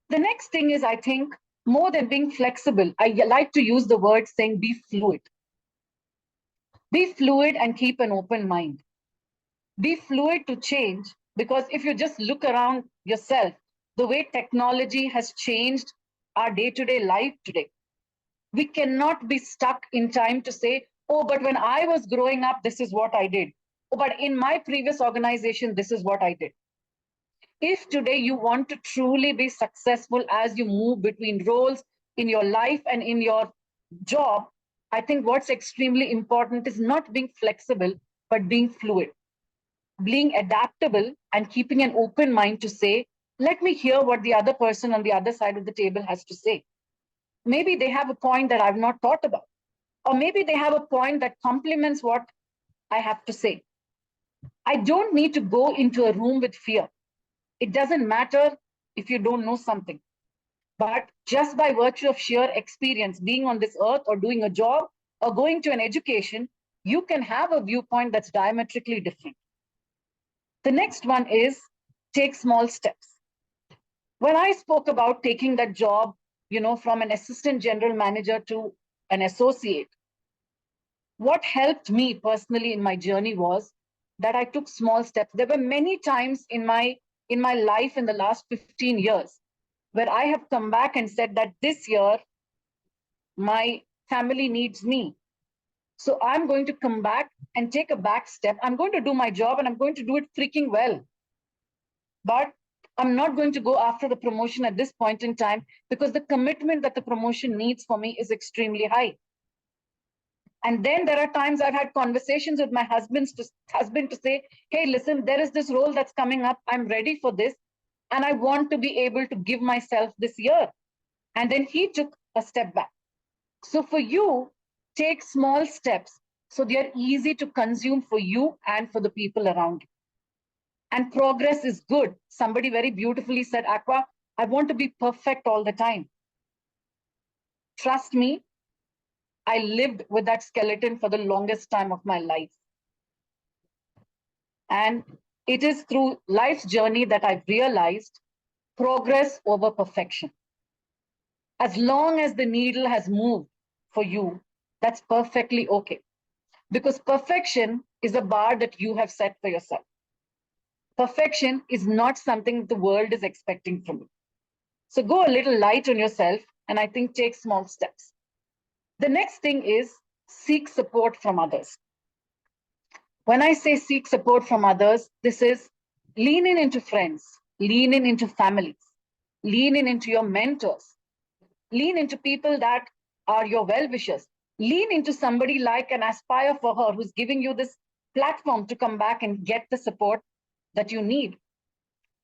[SPEAKER 1] The next thing is, I think, more than being flexible, I like to use the word saying be fluid. Be fluid and keep an open mind. Be fluid to change, because if you just look around yourself, the way technology has changed our day-to-day life today, we cannot be stuck in time to say, Oh, but when I was growing up, this is what I did. Oh, but in my previous organization, this is what I did. If today you want to truly be successful as you move between roles in your life and in your job, I think what's extremely important is not being flexible, but being fluid, being adaptable and keeping an open mind to say, let me hear what the other person on the other side of the table has to say. Maybe they have a point that I've not thought about, or maybe they have a point that complements what I have to say. I don't need to go into a room with fear. It doesn't matter if you don't know something, but just by virtue of sheer experience, being on this earth or doing a job or going to an education, you can have a viewpoint that's diametrically different. The next one is take small steps. When I spoke about taking that job, from an assistant general manager to an associate, what helped me personally in my journey was that I took small steps. There were many times in my life in the last 15 years where I have come back and said that this year, my family needs me. So I'm going to come back and take a back step. I'm going to do my job and I'm going to do it freaking well. But I'm not going to go after the promotion at this point in time because the commitment that the promotion needs for me is extremely high. And then there are times I've had conversations with my husband to say, hey, listen, there is this role that's coming up. I'm ready for this. And I want to be able to give myself this year. And then he took a step back. So for you, take small steps so they're easy to consume for you and for the people around you. And progress is good. Somebody very beautifully said, Aqua, I want to be perfect all the time. Trust me, I lived with that skeleton for the longest time of my life. And it is through life's journey that I've realized progress over perfection. As long as the needle has moved for you, that's perfectly okay. Because perfection is a bar that you have set for yourself. Perfection is not something the world is expecting from you. So go a little light on yourself and I think take small steps. The next thing is seek support from others. When I say seek support from others, this is leaning into friends, leaning into families, leaning into your mentors, lean into people that are your well-wishers, lean into somebody like an Aspire for Her who's giving you this platform to come back and get the support that you need.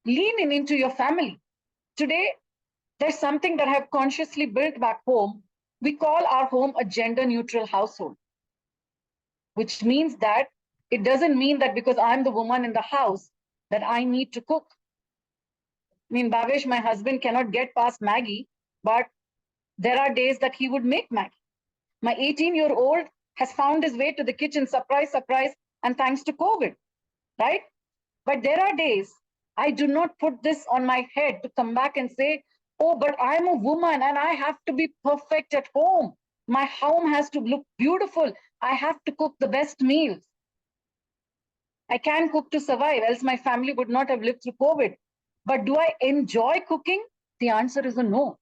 [SPEAKER 1] Lean into your family. Today, there's something that I've consciously built back home. We call our home a gender-neutral household, which means that it doesn't mean that because I'm the woman in the house that I need to cook. I mean, Bhavesh, my husband, cannot get past Maggie, but there are days that he would make Maggie. My 18-year-old has found his way to the kitchen, surprise, surprise, and thanks to COVID, right? But there are days I do not put this on my head to come back and say, oh, but I'm a woman and I have to be perfect at home. My home has to look beautiful. I have to cook the best meals. I can cook to survive, else my family would not have lived through COVID. But do I enjoy cooking? The answer is a no.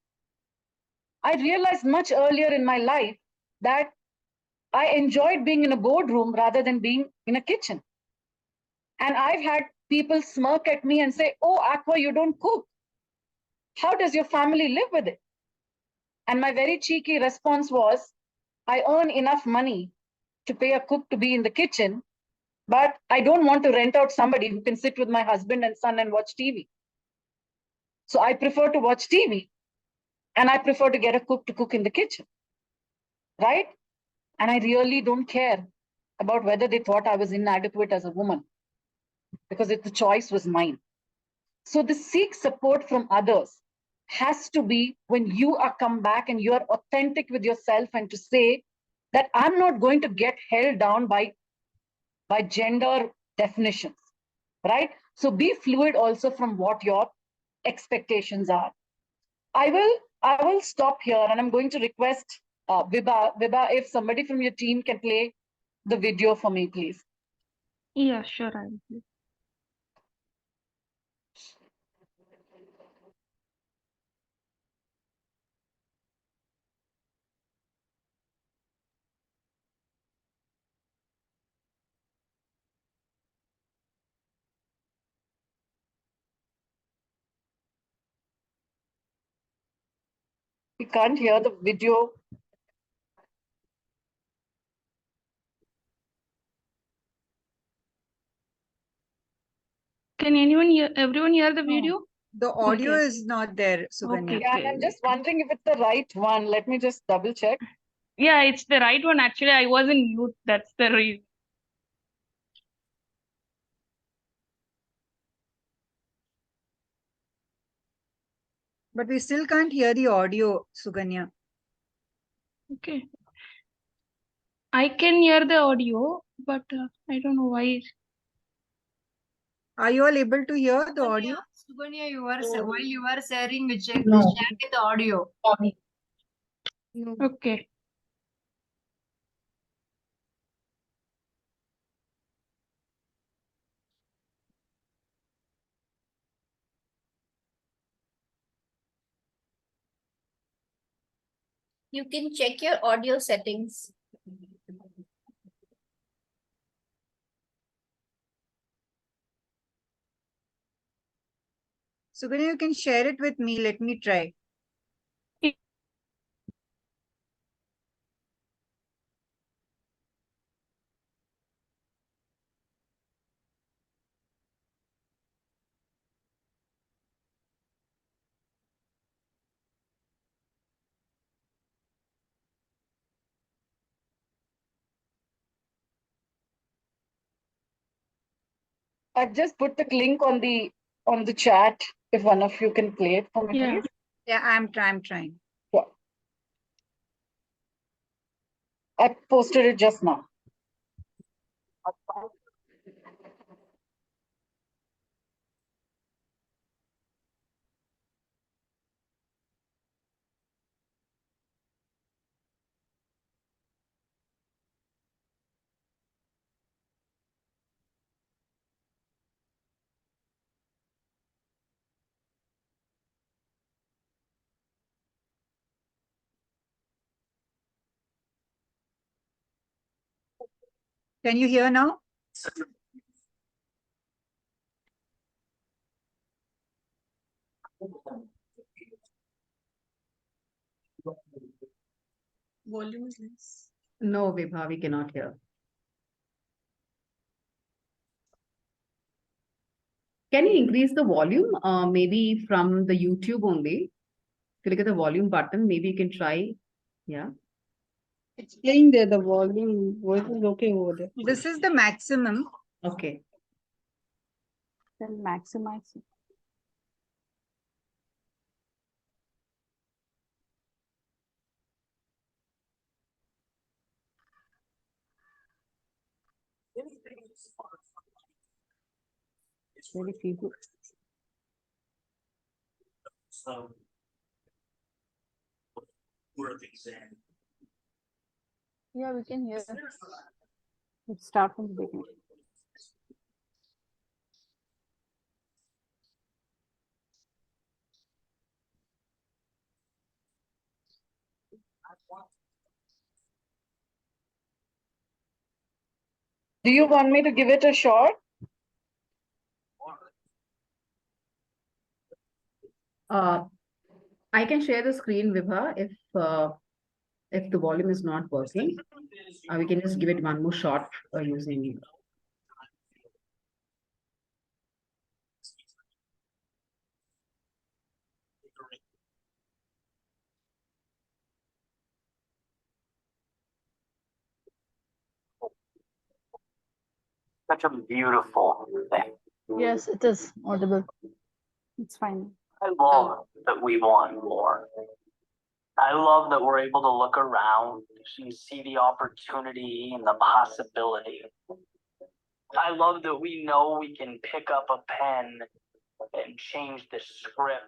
[SPEAKER 1] I realized much earlier in my life that I enjoyed being in a boardroom rather than being in a kitchen. And I've had people smirk at me and say, oh, Aqua, you don't cook. How does your family live with it? And my very cheeky response was, I earn enough money to pay a cook to be in the kitchen, but I don't want to rent out somebody who can sit with my husband and son and watch TV. So I prefer to watch TV and I prefer to get a cook to cook in the kitchen, right? And I really don't care about whether they thought I was inadequate as a woman because the choice was mine. So the seek support from others has to be when you are come back and you're authentic with yourself and to say that I'm not going to get held down by gender definitions, right? So be fluid also from what your expectations are. I will stop here and I'm going to request Vibha, if somebody from your team can play the video for me, please.
[SPEAKER 8] Yeah, sure, I will.
[SPEAKER 1] We can't hear the video.
[SPEAKER 8] Can everyone hear the video?
[SPEAKER 3] The audio
[SPEAKER 8] Okay.
[SPEAKER 3] is not there, Suganya.
[SPEAKER 8] Okay,
[SPEAKER 1] Yeah, and I'm just wondering if it's the right one. Let me just double check.
[SPEAKER 8] Yeah, it's the right one. Actually, I was in mute. That's the reason.
[SPEAKER 3] But we still can't hear the audio, Suganya.
[SPEAKER 8] Okay. I can hear the audio, but I don't know why.
[SPEAKER 3] Are you all able to hear the audio?
[SPEAKER 21] Suganya, while you were sharing, check
[SPEAKER 3] No.
[SPEAKER 21] the audio.
[SPEAKER 8] Okay.
[SPEAKER 15] You can check your audio settings.
[SPEAKER 3] Suganya, you can share it with me. Let me try.
[SPEAKER 1] I've just put the link on the chat. If one of you can play it for me,
[SPEAKER 8] Yeah.
[SPEAKER 1] please.
[SPEAKER 3] Yeah, I'm trying.
[SPEAKER 1] Yeah. I posted it just now.
[SPEAKER 3] Can you hear now?
[SPEAKER 7] Volume is less.
[SPEAKER 22] No, Vibha, we cannot hear. Can you increase the volume? Maybe from the YouTube only. If you look at the volume button, maybe you can try. Yeah.
[SPEAKER 13] It's playing there, the volume voice is okay over there.
[SPEAKER 3] This is the maximum.
[SPEAKER 22] Okay.
[SPEAKER 14] Then maximize it. It's very feeble. Yeah, we can hear. Let's start from the beginning.
[SPEAKER 1] Do you want me to give it a shot?
[SPEAKER 22] I can share the screen, Vibha, if the volume is not working. We can just give it one more shot using.
[SPEAKER 23] Such a beautiful thing.
[SPEAKER 14] Yes, it is audible. It's fine.
[SPEAKER 23] I love that we want more. I love that we're able to look around and see the opportunity and the possibility. I love that we know we can pick up a pen and change the script,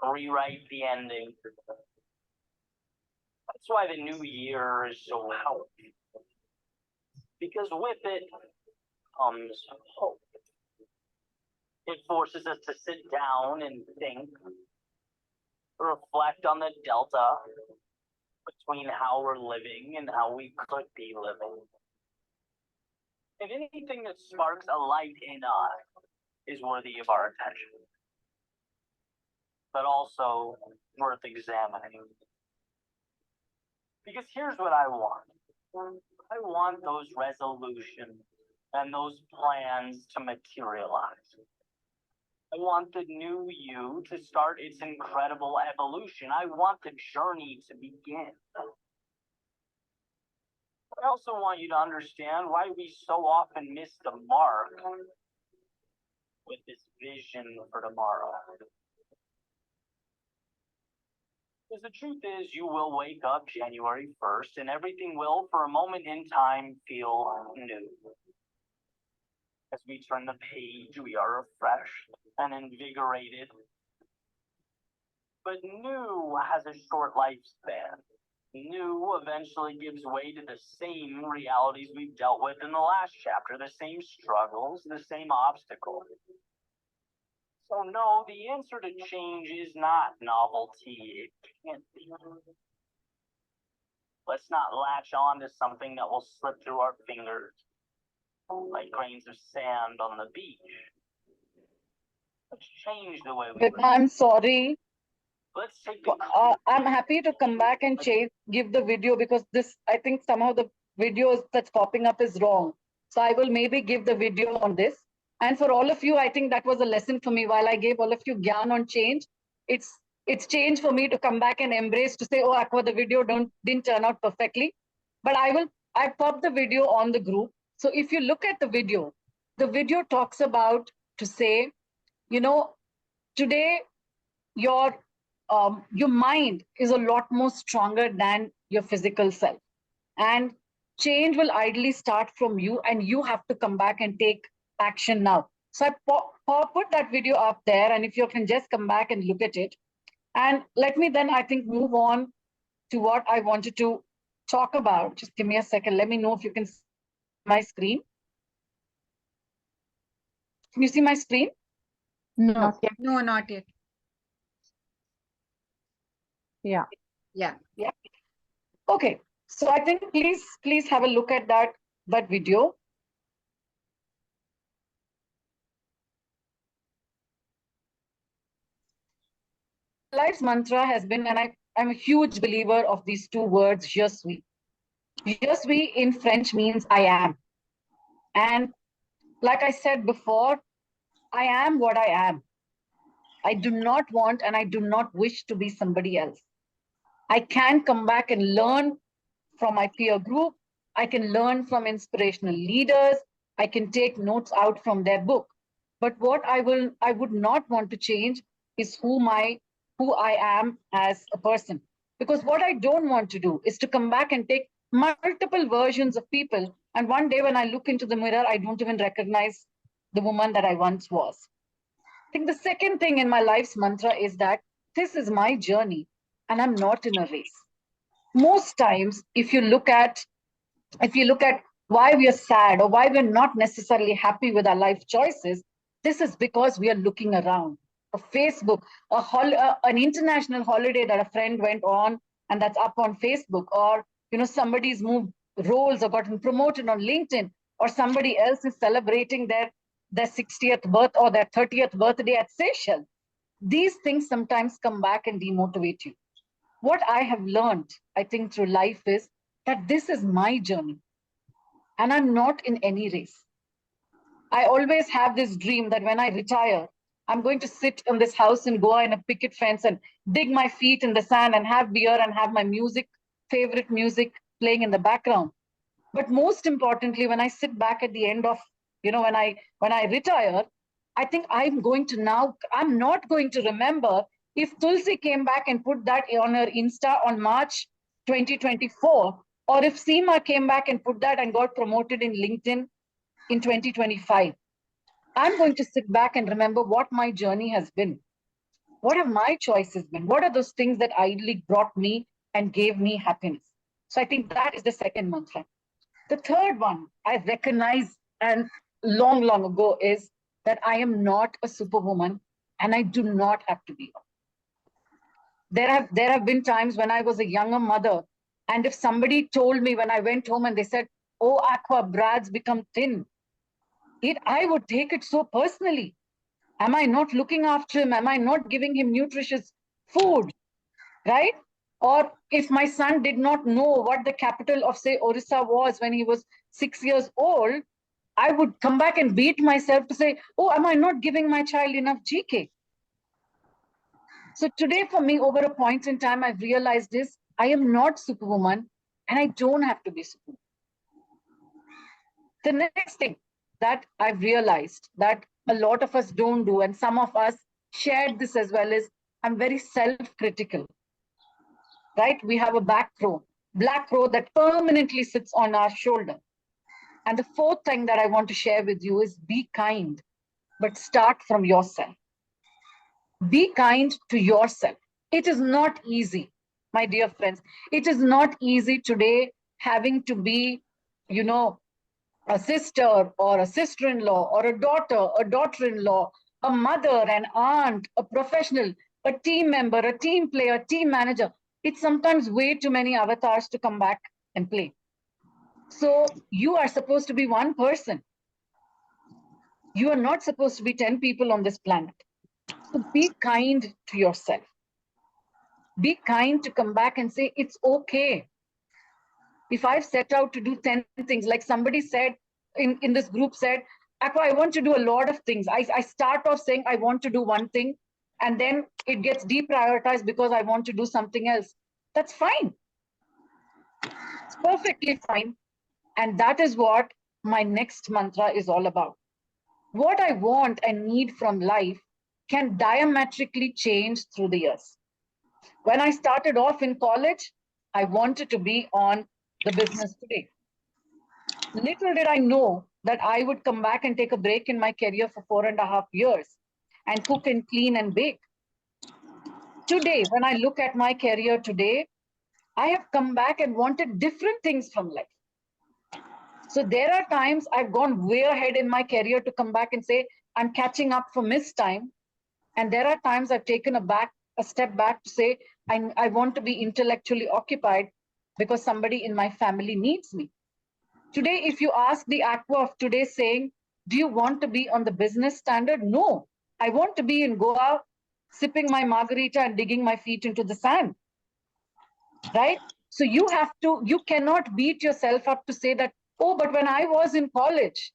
[SPEAKER 23] rewrite the ending. That's why the new year is so healthy. Because with it comes hope. It forces us to sit down and think, reflect on the delta between how we're living and how we could be living. If anything that sparks a light in us is worthy of our attention, but also worth examining. Because here's what I want. I want those resolutions and those plans to materialize. I want the new you to start its incredible evolution. I want the journey to begin. I also want you to understand why we so often miss the mark with this vision for tomorrow. Because the truth is, you will wake up January 1st and everything will, for a moment in time, feel new. As we turn the page, we are refreshed and invigorated. But new has a short lifespan. New eventually gives way to the same realities we've dealt with in the last chapter, the same struggles, the same obstacles. So no, the answer to change is not novelty. It can't be. Let's not latch on to something that will slip through our fingers like grains of sand on the beach. Let's change the way we
[SPEAKER 1] But I'm sorry.
[SPEAKER 23] Let's take the
[SPEAKER 1] I'm happy to come back and give the video, because this, I think somehow the videos that's popping up is wrong. So I will maybe give the video on this. And for all of you, I think that was a lesson for me. While I gave all of you gyan on change, it's change for me to come back and embrace, to say, oh, Aqua, the video didn't turn out perfectly. But I popped the video on the group. So if you look at the video talks about, to say, you know, today your mind is a lot more stronger than your physical self. And change will ideally start from you, and you have to come back and take action now. So I put that video up there, and if you can just come back and look at it. And let me then, I think, move on to what I wanted to talk about. Just give me a second. Let me know if you can see my screen. Can you see my screen?
[SPEAKER 3] No,
[SPEAKER 1] Not yet.
[SPEAKER 3] no, not yet.
[SPEAKER 1] Yeah. Okay. So I think please have a look at that video. Life's mantra has been, and I'm a huge believer of these two words, je suis. Je suis in French means I am. And like I said before, I am what I am. I do not want and I do not wish to be somebody else. I can come back and learn from my peer group. I can learn from inspirational leaders. I can take notes out from their book. But what I would not want to change is who I am as a person. Because what I don't want to do is to come back and take multiple versions of people. And one day when I look into the mirror, I don't even recognize the woman that I once was. I think the second thing in my life's mantra is that this is my journey and I'm not in a race. Most times, if you look at why we are sad or why we're not necessarily happy with our life choices, this is because we are looking around. A Facebook, an international holiday that a friend went on and that's up on Facebook, or somebody's moved roles or gotten promoted on LinkedIn, or somebody else is celebrating their 60th birth or their 30th birthday at Seychelles. These things sometimes come back and demotivate you. What I have learned, I think, through life is that this is my journey and I'm not in any race. I always have this dream that when I retire, I'm going to sit in this house in Goa in a picket fence and dig my feet in the sand and have beer and have my favorite music playing in the background. But most importantly, when I sit back at the end of, when I retire, I think I'm not going to remember if Tulsi came back and put that on her Insta on March 2024, or if Seema came back and put that and got promoted in LinkedIn in 2025. I'm going to sit back and remember what my journey has been. What have my choices been? What are those things that ideally brought me and gave me happiness? So I think that is the second mantra. The third one I recognize and long ago is that I am not a superwoman and I do not have to be one. There have been times when I was a younger mother, and if somebody told me when I went home and they said, oh, Aqua, Brad's become thin, I would take it so personally. Am I not looking after him? Am I not giving him nutritious food? Right? Or if my son did not know what the capital of, say, Orissa was when he was 6 years old, I would come back and beat myself to say, oh, am I not giving my child enough GK? So today for me, over a point in time, I've realized this, I am not Superwoman and I don't have to be Superwoman. The next thing that I've realized that a lot of us don't do, and some of us shared this as well, is I'm very self-critical, right? We have a black crow that permanently sits on our shoulder. And the fourth thing that I want to share with you is be kind, but start from yourself. Be kind to yourself. It is not easy, my dear friends. It is not easy today having to be, you know, a sister or a sister-in-law or a daughter-in-law, a mother, an aunt, a professional, a team member, a team player, a team manager. It's sometimes way too many avatars to come back and play. So you are supposed to be one person. You are not supposed to be 10 people on this planet. So be kind to yourself. Be kind to come back and say, it's okay. If I've set out to do 10 things, like somebody said in this group said, Aqua, I want to do a lot of things. I start off saying I want to do one thing, and then it gets deprioritized because I want to do something else. That's fine. It's perfectly fine. And that is what my next mantra is all about. What I want and need from life can diametrically change through the years. When I started off in college, I wanted to be on the Business Today. Little did I know that I would come back and take a break in my career for 4.5 years and cook and clean and bake. Today, when I look at my career today, I have come back and wanted different things from life. So there are times I've gone way ahead in my career to come back and say, I'm catching up for missed time. And there are times I've taken a step back to say, I want to be intellectually occupied because somebody in my family needs me. Today, if you ask the Aqua of today saying, do you want to be on the business standard? No, I want to be in Goa, sipping my margarita and digging my feet into the sand, right? So you cannot beat yourself up to say that, oh, but when I was in college,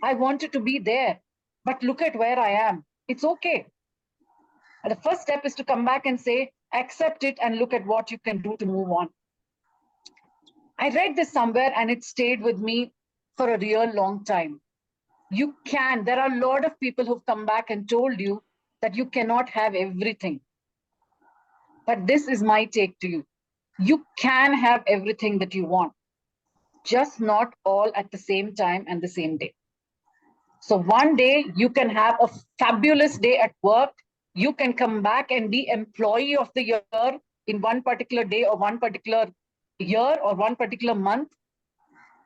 [SPEAKER 1] I wanted to be there, but look at where I am. It's okay. And the first step is to come back and say, accept it and look at what you can do to move on. I read this somewhere and it stayed with me for a real long time. You can. There are a lot of people who've come back and told you that you cannot have everything. But this is my take to you. You can have everything that you want, just not all at the same time and the same day. So one day you can have a fabulous day at work. You can come back and be employee of the year in one particular day or one particular year or one particular month.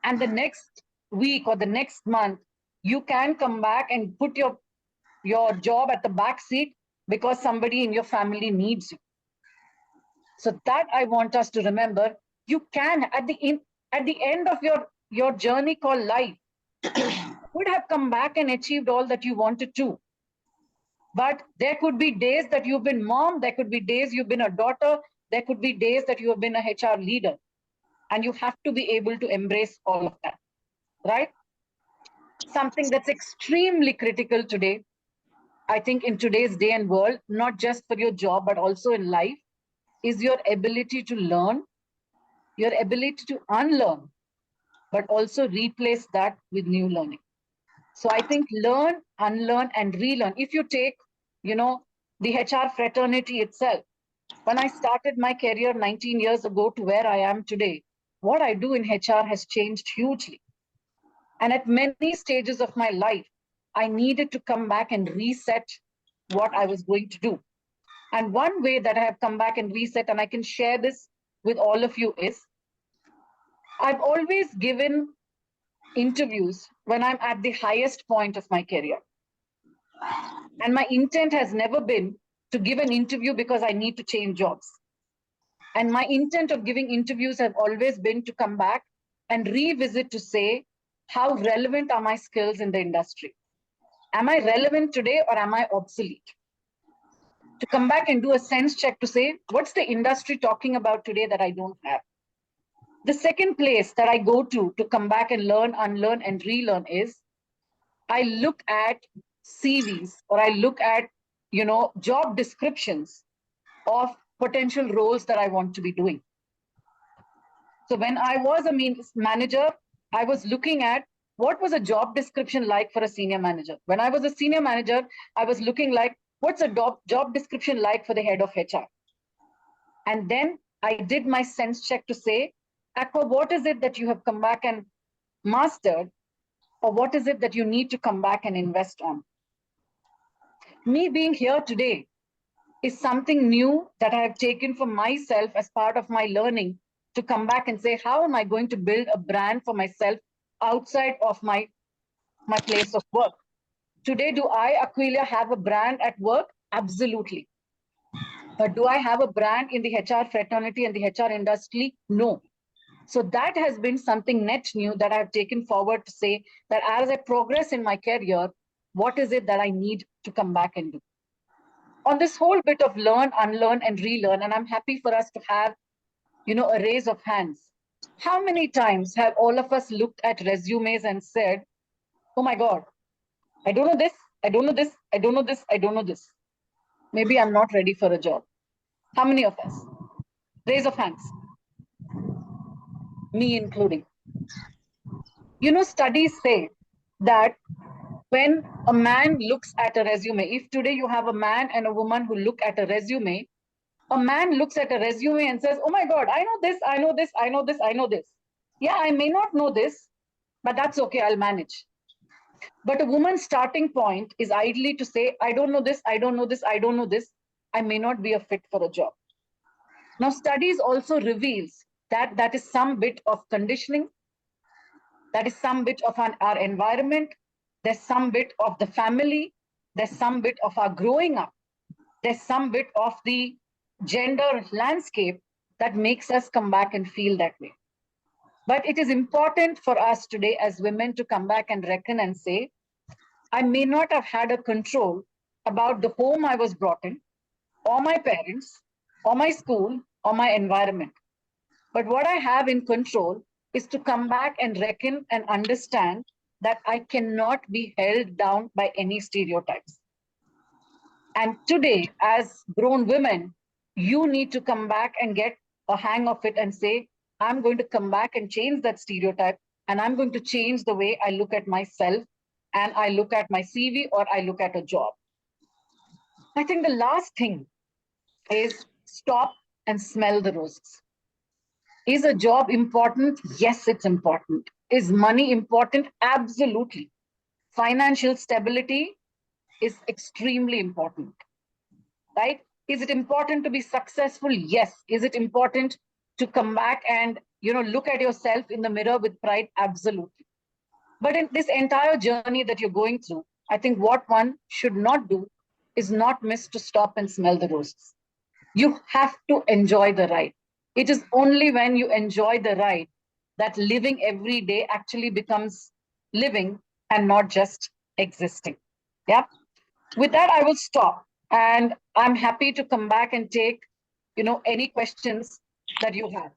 [SPEAKER 1] And the next week or the next month, you can come back and put your job at the back seat because somebody in your family needs you. So that I want us to remember. You can, at the end of your journey called life, would have come back and achieved all that you wanted to. But there could be days that you've been mom, there could be days you've been a daughter, there could be days that you have been a HR leader. And you have to be able to embrace all of that, right? Something that's extremely critical today, I think in today's day and world, not just for your job, but also in life, is your ability to learn, your ability to unlearn, but also replace that with new learning. So I think learn, unlearn, and relearn. If you take, the HR fraternity itself, when I started my career 19 years ago to where I am today, what I do in HR has changed hugely. And at many stages of my life, I needed to come back and reset what I was going to do. And one way that I have come back and reset, and I can share this with all of you, is I've always given interviews when I'm at the highest point of my career. And my intent has never been to give an interview because I need to change jobs. And my intent of giving interviews have always been to come back and revisit to say, how relevant are my skills in the industry? Am I relevant today or am I obsolete? to come back and do a sense check to say, what's the industry talking about today that I don't have? The second place that I go to come back and learn, unlearn, and relearn is I look at CVs or I look at, job descriptions of potential roles that I want to be doing. So when I was a manager, I was looking at what was a job description like for a senior manager. When I was a senior manager, I was looking like, what's a job description like for the head of HR? And then I did my sense check to say, Aqua, what is it that you have come back and mastered? Or what is it that you need to come back and invest on? Me being here today is something new that I have taken for myself as part of my learning to come back and say, how am I going to build a brand for myself outside of my place of work? Today, do I, Aquilia, have a brand at work? Absolutely. But do I have a brand in the HR fraternity and the HR industry? No. So that has been something net new that I've taken forward to say that as I progress in my career, what is it that I need to come back and do? On this whole bit of learn, unlearn, and relearn, and I'm happy for us to have, a raise of hands. How many times have all of us looked at resumes and said, oh my God, I don't know this, I don't know this, I don't know this, I don't know this. Maybe I'm not ready for a job. How many of us? Raise of hands. Me including. Studies say that when a man looks at a resume, if today you have a man and a woman who look at a resume, a man looks at a resume and says, oh my God, I know this, I know this, I know this, I know this. Yeah, I may not know this, but that's okay, I'll manage. But a woman's starting point is ideally to say, I don't know this, I don't know this, I don't know this. I may not be a fit for a job. Now, studies also reveals that that is some bit of conditioning. That is some bit of our environment. There's some bit of the family. There's some bit of our growing up. There's some bit of the gender landscape that makes us come back and feel that way. But it is important for us today as women to come back and reckon and say, I may not have had a control about the home I was brought in, or my parents, or my school, or my environment. But what I have in control is to come back and reckon and understand that I cannot be held down by any stereotypes. And today, as grown women, you need to come back and get a hang of it and say, I'm going to come back and change that stereotype, and I'm going to change the way I look at myself, and I look at my CV, or I look at a job. I think the last thing is stop and smell the roses. Is a job important? Yes, it's important. Is money important? Absolutely. Financial stability is extremely important, right? Is it important to be successful? Yes. Is it important to come back and, look at yourself in the mirror with pride? Absolutely. But in this entire journey that you're going through, I think what one should not do is not miss to stop and smell the roses. You have to enjoy the ride. It is only when you enjoy the ride that living every day actually becomes living and not just existing. Yeah. With that, I will stop, and I'm happy to come back and take, any questions that you have.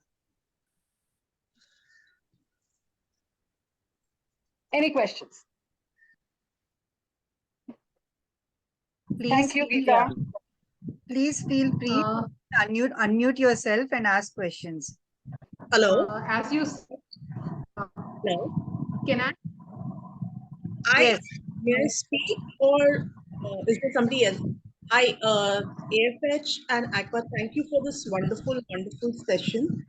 [SPEAKER 1] Any questions?
[SPEAKER 3] Please
[SPEAKER 1] Thank you,
[SPEAKER 3] feel,
[SPEAKER 1] Geeta.
[SPEAKER 3] please feel free to unmute yourself and ask questions.
[SPEAKER 9] Hello. As you said,
[SPEAKER 7] Hello.
[SPEAKER 9] Can I?
[SPEAKER 3] Yes.
[SPEAKER 7] May I speak, or is there somebody else? Hi, AFH and Aqua, thank you for this wonderful, wonderful session.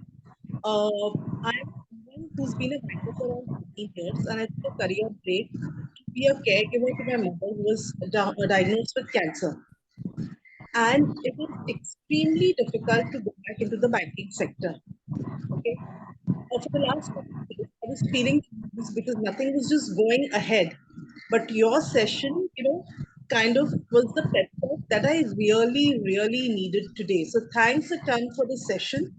[SPEAKER 7] I'm someone who's been a banker for around 15 years, and I took a career break to be a caregiver to my mother who was diagnosed with cancer. And it was extremely difficult to go back into the banking sector. Okay. For the last couple of days, I was feeling this because nothing was just going ahead. But your session, kind of was the pep talk that I really, really needed today. So thanks a ton for the session.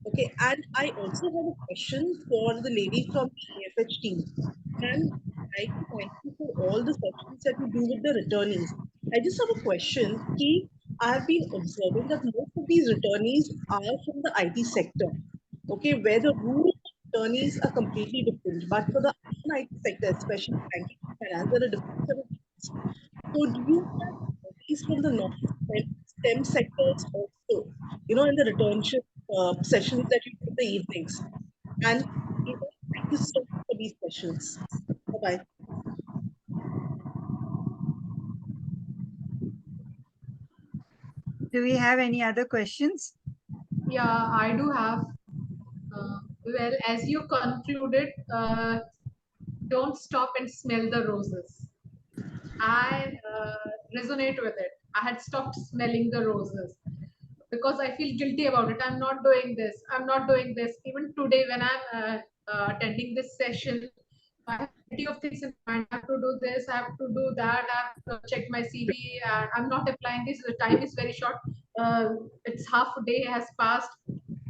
[SPEAKER 7] Okay, and I also have a question for the lady from the AFH team. And I thank you for all the sessions that you do with the returnees. I just have a question.
[SPEAKER 4] I've been observing that most of these returnees are from the IT sector, okay, where the rules of returnees are completely different. But for the non-IT sector, especially banking and finance, there are different set of rules. So do you have returnees from the non-STEM sectors also, in the returnship sessions that you do in the evenings? And thank you so much for these questions. Bye-bye.
[SPEAKER 3] Do we have any other questions?
[SPEAKER 9] Yeah, I do have. Well, as you concluded, don't stop and smell the roses. I resonate with it. I had stopped smelling the roses because I feel guilty about it. I'm not doing this. I'm not doing this. Even today, when I'm attending this session, I have plenty of things in mind. I have to do this. I have to do that. I have to check my CV. And I'm not applying this. The time is very short. It's half a day has passed.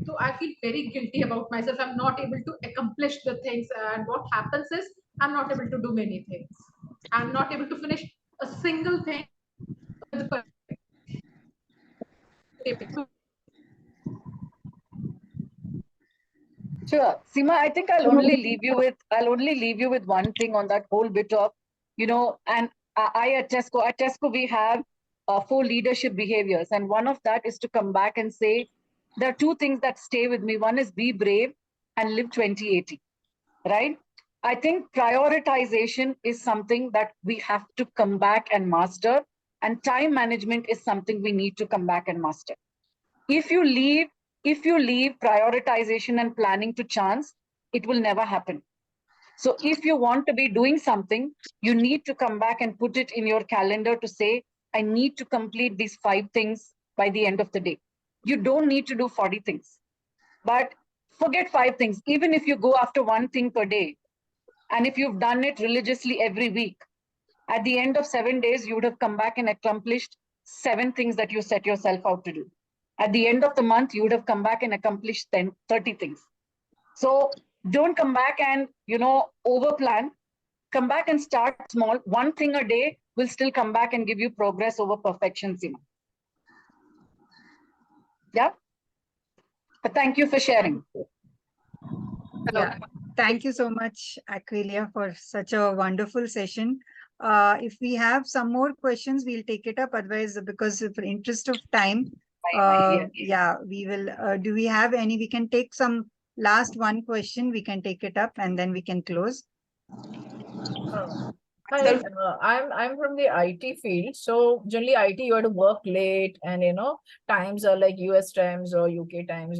[SPEAKER 9] So I feel very guilty about myself. I'm not able to accomplish the things. And what happens is I'm not able to do many things. I'm not able to finish a single thing with the
[SPEAKER 1] Sure. Seema, I think I'll only leave you with one thing on that whole bit of, and I at Tesco we have 4 leadership behaviors. And one of that is to come back and say, there are 2 things that stay with me. One is be brave and live 2080, right? I think prioritization is something that we have to come back and master. And time management is something we need to come back and master. If you leave prioritization and planning to chance, it will never happen. So if you want to be doing something, you need to come back and put it in your calendar to say, I need to complete these 5 things by the end of the day. You don't need to do 40 things, but forget 5 things. Even if you go after 1 thing per day, and if you've done it religiously every week, at the end of 7 days, you would have come back and accomplished 7 things that you set yourself out to do. At the end of the month, you would have come back and accomplished 30 things. So don't come back and, over plan. Come back and start small. 1 thing a day will still come back and give you progress over perfection, Seema. Yeah. But thank you for sharing.
[SPEAKER 3] Yeah. Thank you so much, Aquilia, for such a wonderful session. If we have some more questions, we'll take it up. Otherwise, because of the interest of time, yeah, we will. Do we have any? We can take some last 1 question. We can take it up and then we can close.
[SPEAKER 2] Hi, I'm from the IT field. So generally IT, you have to work late and, times are like US times or UK times,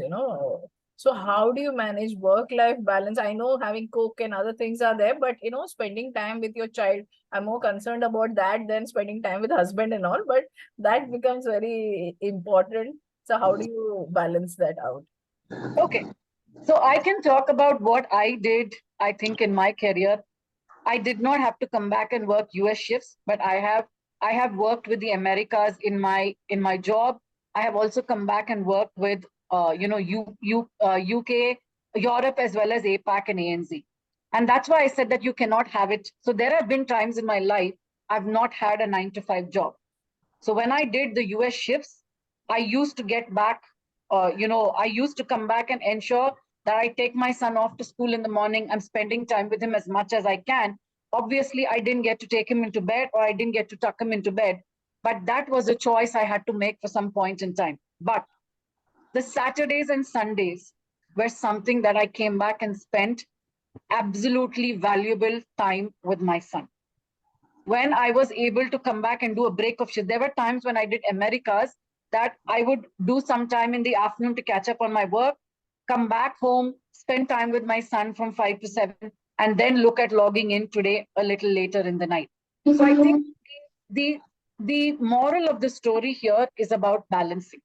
[SPEAKER 2] So how do you manage work-life balance? I know having cook and other things are there, but, spending time with your child, I'm more concerned about that than spending time with husband and all, but that becomes very important. So how do you balance that out?
[SPEAKER 1] Okay. So I can talk about what I did, I think, in my career. I did not have to come back and work US shifts, but I have worked with the Americas in my job. I have also come back and worked with UK, Europe, as well as APAC and ANZ. And that's why I said that you cannot have it. So there have been times in my life I've not had a 9-to-5 job. So when I did the US shifts, I used to get back, I used to come back and ensure that I take my son off to school in the morning. I'm spending time with him as much as I can. Obviously, I didn't get to take him into bed or I didn't get to tuck him into bed, but that was a choice I had to make for some point in time. But the Saturdays and Sundays were something that I came back and spent absolutely valuable time with my son. When I was able to come back and do a break of shift, there were times when I did Americas that I would do some time in the afternoon to catch up on my work, come back home, spend time with my son from 5 to 7, and then look at logging in today a little later in the night. So I think the moral of the story here is about balancing.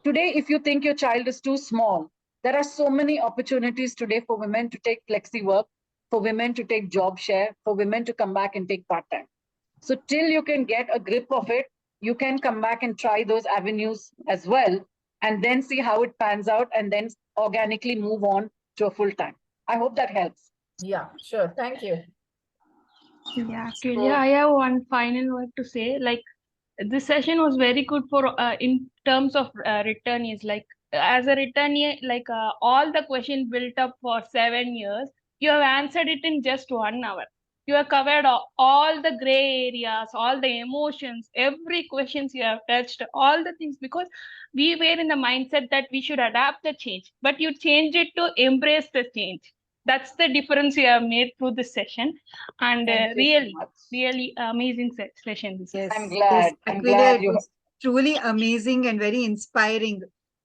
[SPEAKER 1] Today, if you think your child is too small, there are so many opportunities today for women to take flexi work, for women to take job share, for women to come back and take part-time. So till you can get a grip of it, you can come back and try those avenues as well, and then see how it pans out and then organically move on to a full-time. I hope that helps.
[SPEAKER 2] Yeah, sure. Thank you.
[SPEAKER 8] Yeah, I have one final word to say. Like,
[SPEAKER 5] this session was very good for in terms of returnees. Like as a returnee, like all the questions built up for 7 years, you have answered it in just 1 hour. You have covered all the gray areas, all the emotions, every questions you have touched, all the things, because we were in the mindset that we should adapt the change, but you change it to embrace the change. That's the difference you have made through this session. And
[SPEAKER 1] Thank you so much.
[SPEAKER 5] really amazing session. This
[SPEAKER 3] Yes,
[SPEAKER 1] I'm glad. I'm
[SPEAKER 3] Aquilia,
[SPEAKER 1] glad
[SPEAKER 3] it
[SPEAKER 1] you.
[SPEAKER 3] was truly amazing and very inspiring.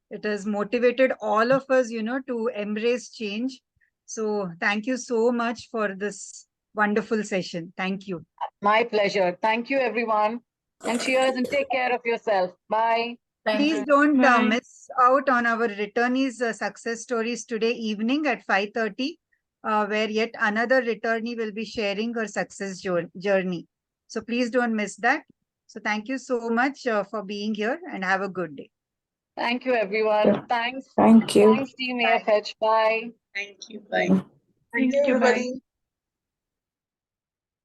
[SPEAKER 3] It has motivated all of us, to embrace change. So thank you so much for this wonderful session. Thank you.
[SPEAKER 1] My pleasure. Thank you, everyone. And cheers and take care of yourself. Bye.
[SPEAKER 3] Please don't miss out on our returnees success stories today evening at 5:30, where yet another returnee will be sharing her success journey. So please don't miss that. So thank you so much for being here and have a good day.
[SPEAKER 1] Thank you, everyone. Thanks.
[SPEAKER 20] Thank you.
[SPEAKER 1] Thanks, Team AFH. Bye.
[SPEAKER 4] Thank you. Bye.
[SPEAKER 21] Thank you, everybody.